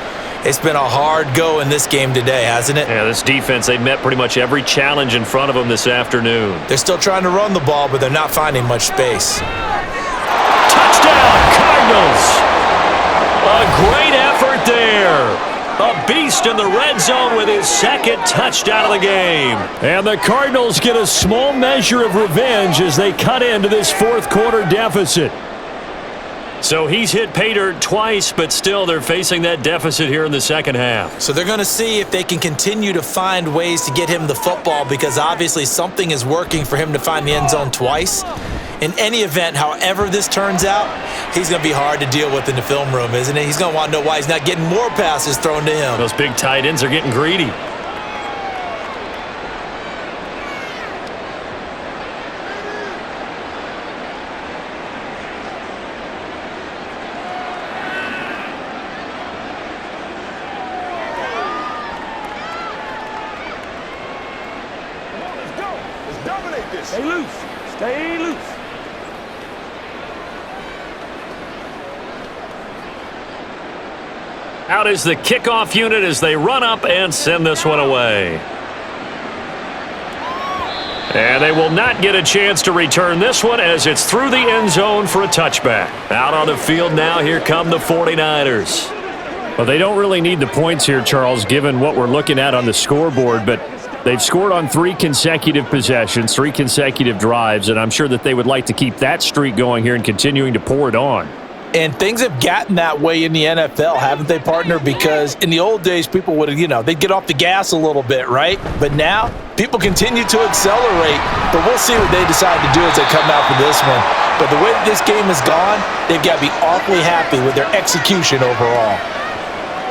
[SPEAKER 6] It's been a hard go in this game today, hasn't it?
[SPEAKER 4] Yeah, this defense, they met pretty much every challenge in front of them this afternoon.
[SPEAKER 6] They're still trying to run the ball, but they're not finding much space.
[SPEAKER 4] Touchdown, Cardinals! A great effort there. A beast in the red zone with his second touchdown of the game.
[SPEAKER 2] And the Cardinals get a small measure of revenge as they cut into this fourth quarter deficit.
[SPEAKER 4] So he's hit pay dirt twice, but still they're facing that deficit here in the second half.
[SPEAKER 6] So they're going to see if they can continue to find ways to get him the football because obviously something is working for him to find the end zone twice. In any event, however this turns out, he's going to be hard to deal with in the film room, isn't he? He's going to want to know why he's not getting more passes thrown to him.
[SPEAKER 4] Those big tight ends are getting greedy.
[SPEAKER 7] Let's go. Let's dominate this.
[SPEAKER 8] Stay loose. Stay loose.
[SPEAKER 4] Out is the kickoff unit as they run up and send this one away. And they will not get a chance to return this one as it's through the end zone for a touchback. Out on the field now, here come the 49ers.
[SPEAKER 2] Well, they don't really need the points here, Charles, given what we're looking at on the scoreboard, but they've scored on 3 consecutive possessions, 3 consecutive drives, and I'm sure that they would like to keep that streak going here and continuing to pour it on.
[SPEAKER 6] And things have gotten that way in the NFL, haven't they, partner? Because in the old days, people would, they'd get off the gas a little bit, right? But now, people continue to accelerate. But we'll see what they decide to do as they come out for this one. But the way that this game has gone, they've got to be awfully happy with their execution overall.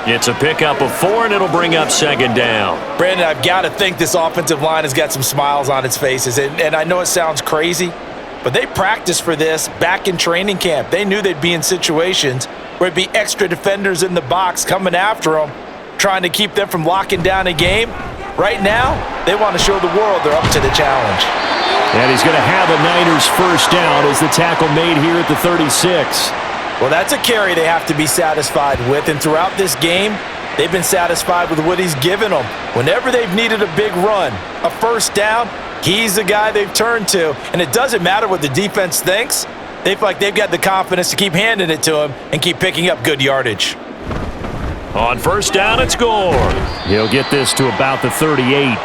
[SPEAKER 4] It's a pickup of 4, and it'll bring up second down.
[SPEAKER 6] Brandon, I've got to think this offensive line has got some smiles on its faces. And I know it sounds crazy, but they practiced for this back in training camp. They knew they'd be in situations where it'd be extra defenders in the box coming after them, trying to keep them from locking down a game. Right now, they want to show the world they're up to the challenge.
[SPEAKER 2] And he's going to have a Niners first down as the tackle made here at the 36.
[SPEAKER 6] Well, that's a carry they have to be satisfied with, and throughout this game, they've been satisfied with what he's given them. Whenever they've needed a big run, a first down, he's the guy they've turned to, and it doesn't matter what the defense thinks. They feel like they've got the confidence to keep handing it to him and keep picking up good yardage.
[SPEAKER 4] On first down, it's Gore.
[SPEAKER 2] He'll get this to about the 38.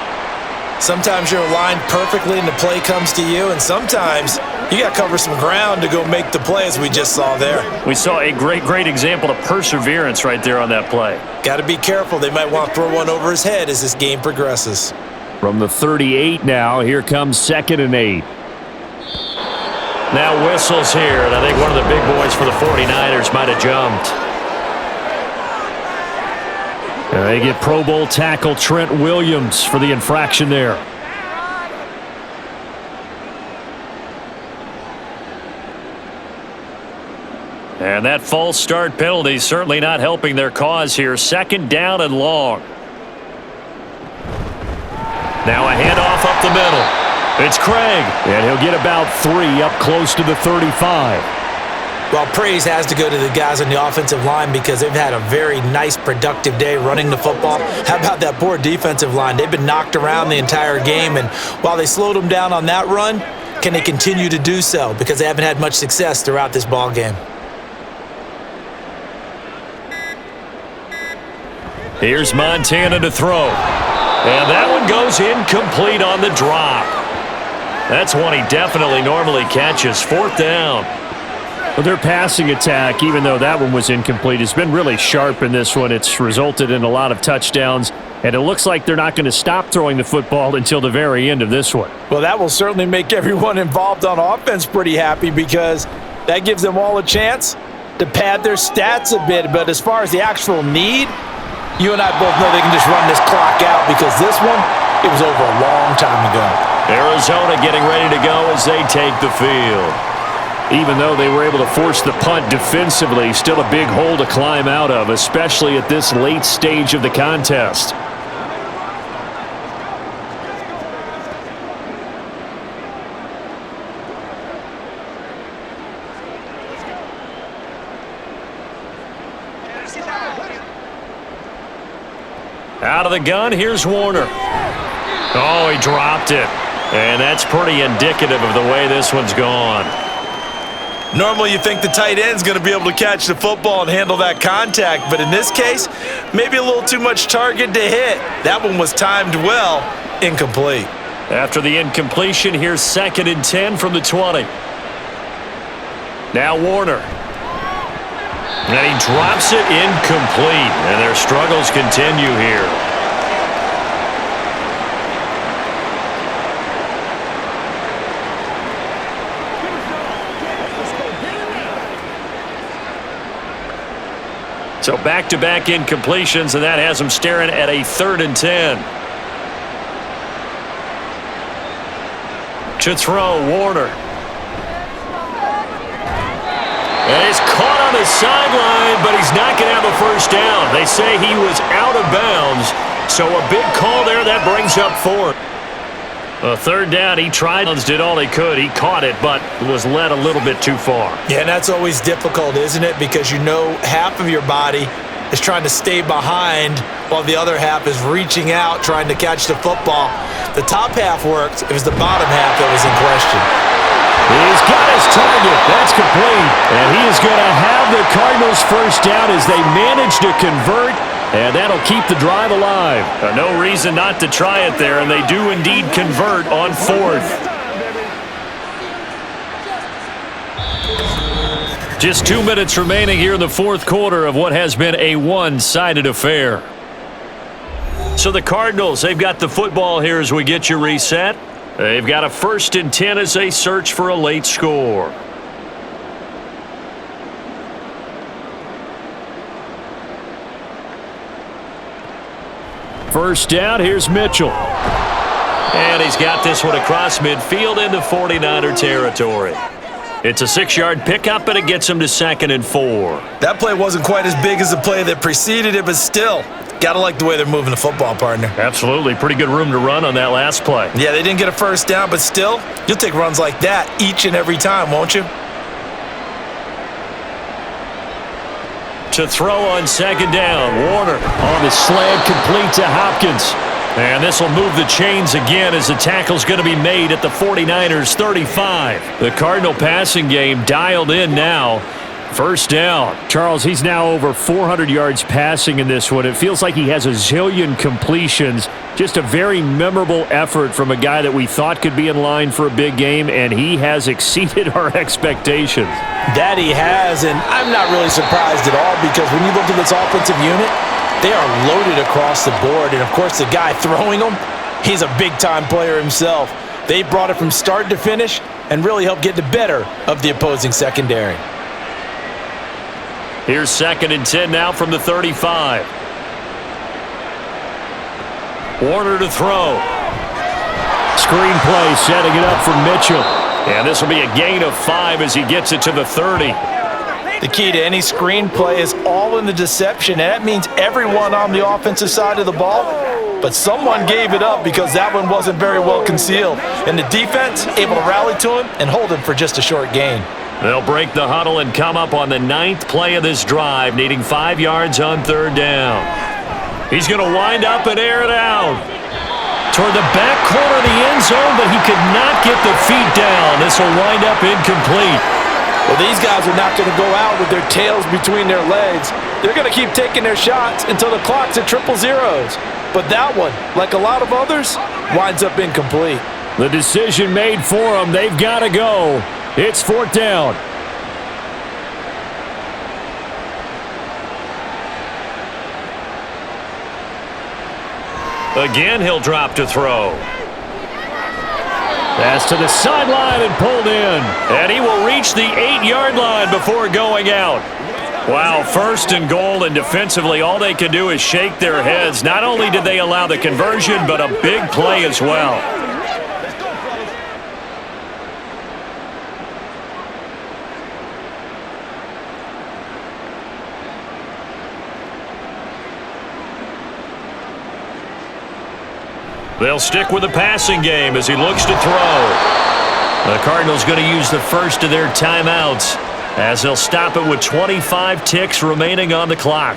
[SPEAKER 6] Sometimes you're aligned perfectly and the play comes to you, and sometimes you got to cover some ground to go make the play, as we just saw there.
[SPEAKER 4] We saw a great example of perseverance right there on that play.
[SPEAKER 6] Got to be careful. They might want to throw one over his head as this game progresses.
[SPEAKER 2] From the 38 now, here comes 2nd and 8.
[SPEAKER 4] Now whistles here, and I think one of the big boys for the 49ers might have jumped.
[SPEAKER 2] And they get Pro Bowl tackle Trent Williams for the infraction there.
[SPEAKER 4] And that false start penalty certainly not helping their cause here. 2nd down and long. Now a handoff up the middle. It's Craig.
[SPEAKER 2] And he'll get about 3 up close to the 35.
[SPEAKER 3] Well, praise has to go to the guys on the offensive line because they've had a very nice, productive day running the football. How about that poor defensive line? They've been knocked around the entire game, and while they slowed them down on that run, can they continue to do so? Because they haven't had much success throughout this ball game.
[SPEAKER 4] Here's Montana to throw. And that one goes incomplete on the drop. That's one he definitely normally catches. 4th down.
[SPEAKER 2] Well, their passing attack, even though that one was incomplete, has been really sharp in this one. It's resulted in a lot of touchdowns, and it looks like they're not going to stop throwing the football until the very end of this one.
[SPEAKER 6] Well, that will certainly make everyone involved on offense pretty happy because that gives them all a chance to pad their stats a bit. But as far as the actual need, you and I both know they can just run this clock out because this one, it was over a long time ago.
[SPEAKER 4] Arizona getting ready to go as they take the field.
[SPEAKER 2] Even though they were able to force the punt defensively, still a big hole to climb out of, especially at this late stage of the contest.
[SPEAKER 4] Out of the gun, here's Warner. Oh, he dropped it. And that's pretty indicative of the way this one's gone.
[SPEAKER 3] Normally you think the tight end's going to be able to catch the football and handle that contact, but in this case, maybe a little too much target to hit. That one was timed well, incomplete.
[SPEAKER 4] After the incompletion, here's 2nd and 10 from the 20. Now Warner. And he drops it incomplete, and their struggles continue here. So back-to-back incompletions, and that has them staring at a 3rd and 10. To throw, Warner. And he's caught on the sideline, but he's not going to have a 1st down. They say he was out of bounds, so a big call there that brings up 4th. A 3rd down, he tried, did all he could. He caught it, but was led a little bit too far.
[SPEAKER 3] Yeah, and that's always difficult, isn't it? Because you know half of your body is trying to stay behind while the other half is reaching out, trying to catch the football. The top half worked. It was the bottom half that was in question.
[SPEAKER 2] He's got his target. That's complete. And he is going to have the Cardinals' 1st down as they manage to convert. And that'll keep the drive alive.
[SPEAKER 4] No reason not to try it there, and they do indeed convert on 4th. Just 2 minutes remaining here in the 4th quarter of what has been a one-sided affair. So the Cardinals, they've got the football here as we get you reset. They've got a 1st and 10 as they search for a late score.
[SPEAKER 2] First down, here's Mitchell.
[SPEAKER 4] And he's got this one across midfield into 49er territory. It's a 6-yard pickup, and it gets him to 2nd and 4.
[SPEAKER 3] That play wasn't quite as big as the play that preceded it, but still, got to like the way they're moving the football, partner.
[SPEAKER 4] Absolutely. Pretty good room to run on that last play.
[SPEAKER 3] Yeah, they didn't get a 1st down, but still, you'll take runs like that each and every time, won't you?
[SPEAKER 4] To throw on 2nd down, Warner.
[SPEAKER 2] On the slant, complete to Hopkins.
[SPEAKER 4] And this will move the chains again as the tackle's going to be made at the 49ers' 35. The Cardinal passing game dialed in now. 1st down.
[SPEAKER 2] Charles, he's now over 400 yards passing in this one. It feels like he has a zillion completions. Just a very memorable effort from a guy that we thought could be in line for a big game, and he has exceeded our expectations.
[SPEAKER 3] That he has, and I'm not really surprised at all because when you look at this offensive unit, they are loaded across the board. And, of course, the guy throwing them, he's a big-time player himself. They brought it from start to finish and really helped get the better of the opposing secondary.
[SPEAKER 4] Here's 2nd and 10 now from the 35. Warner to throw.
[SPEAKER 2] Screenplay setting it up for Mitchell.
[SPEAKER 4] And this will be a gain of 5 as he gets it to the 30.
[SPEAKER 6] The key to any screenplay is all in the deception, and that means everyone on the offensive side of the ball, but someone gave it up because that one wasn't very well concealed. And the defense able to rally to him and hold him for just a short gain.
[SPEAKER 4] They'll break the huddle and come up on the 9th play of this drive, needing 5 yards on 3rd down. He's going to wind up and air it out toward the back corner of the end zone, but he could not get the feet down. This will wind up incomplete.
[SPEAKER 6] Well, these guys are not going to go out with their tails between their legs. They're going to keep taking their shots until the clock's at 000. But that one, like a lot of others, winds up incomplete.
[SPEAKER 2] The decision made for them. They've got to go. It's 4th down.
[SPEAKER 4] Again, he'll drop to throw.
[SPEAKER 2] Pass to the sideline and pulled in.
[SPEAKER 4] And he will reach the 8-yard line before going out. Wow, 1st and goal, and defensively all they can do is shake their heads. Not only did they allow the conversion, but a big play as well. They'll stick with the passing game as he looks to throw. The Cardinals going to use the first of their timeouts as they'll stop it with 25 ticks remaining on the clock.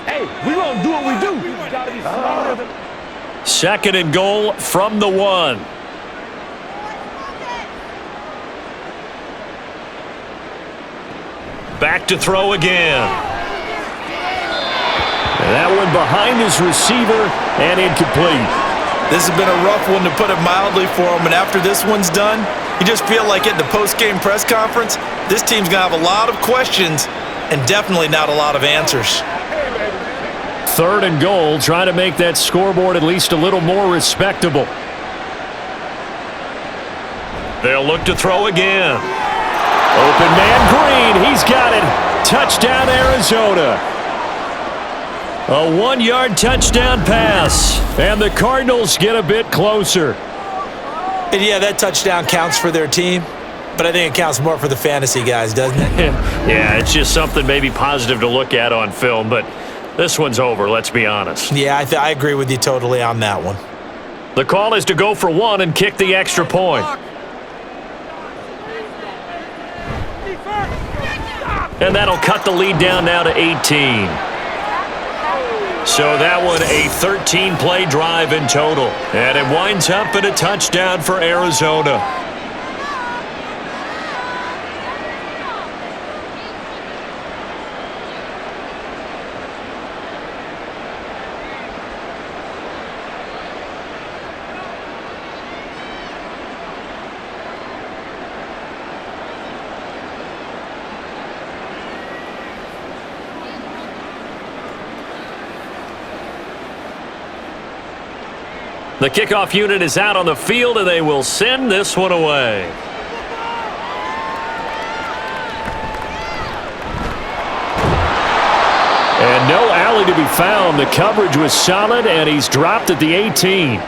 [SPEAKER 8] Hey, we gonna do what we do. We gotta be smarter than...
[SPEAKER 4] 2nd and goal from the 1. Back to throw again.
[SPEAKER 2] And that one behind his receiver and incomplete.
[SPEAKER 6] This has been a rough one, to put it mildly, for him. And after this one's done, you just feel like at the post-game press conference, this team's going to have a lot of questions and definitely not a lot of answers.
[SPEAKER 2] 3rd and goal, trying to make that scoreboard at least a little more respectable.
[SPEAKER 4] They'll look to throw again.
[SPEAKER 2] Open man Green, he's got it. Touchdown, Arizona. A 1-yard touchdown pass, and the Cardinals get a bit closer.
[SPEAKER 6] And yeah, that touchdown counts for their team, but I think it counts more for the fantasy guys, doesn't it?
[SPEAKER 4] Yeah, it's just something maybe positive to look at on film, but this one's over, let's be honest.
[SPEAKER 6] Yeah, I agree with you totally on that one.
[SPEAKER 4] The call is to go for 1 and kick the extra point. And that'll cut the lead down now to 18. So that one a 13-play drive in total. And it winds up in a touchdown for Arizona. The kickoff unit is out on the field, and they will send this one away.
[SPEAKER 2] And no alley to be found. The coverage was solid, and he's dropped at the 18.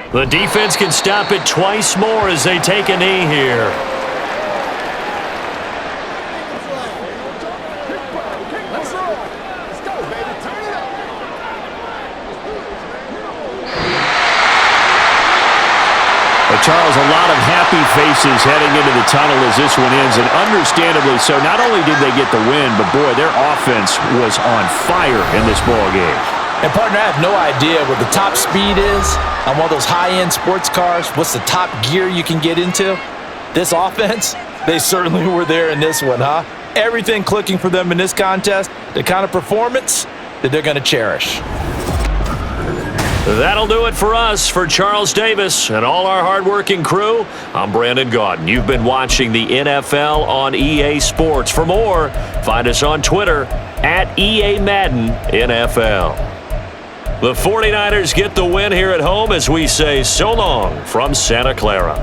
[SPEAKER 4] The defense can stop it twice more as they take a knee here.
[SPEAKER 2] Charles, a lot of happy faces heading into the tunnel as this one ends, and understandably so. Not only did they get the win, but boy, their offense was on fire in this ball game.
[SPEAKER 6] And partner, I have no idea what the top speed is on one of those high-end sports cars. What's the top gear you can get into? This offense, they certainly were there in this one, huh? Everything clicking for them in this contest, the kind of performance that they're going to cherish.
[SPEAKER 4] That'll do it for us. For Charles Davis and all our hardworking crew, I'm Brandon Gaudin. You've been watching the NFL on EA Sports. For more, find us on Twitter at EA Madden NFL. The 49ers get the win here at home as we say so long from Santa Clara.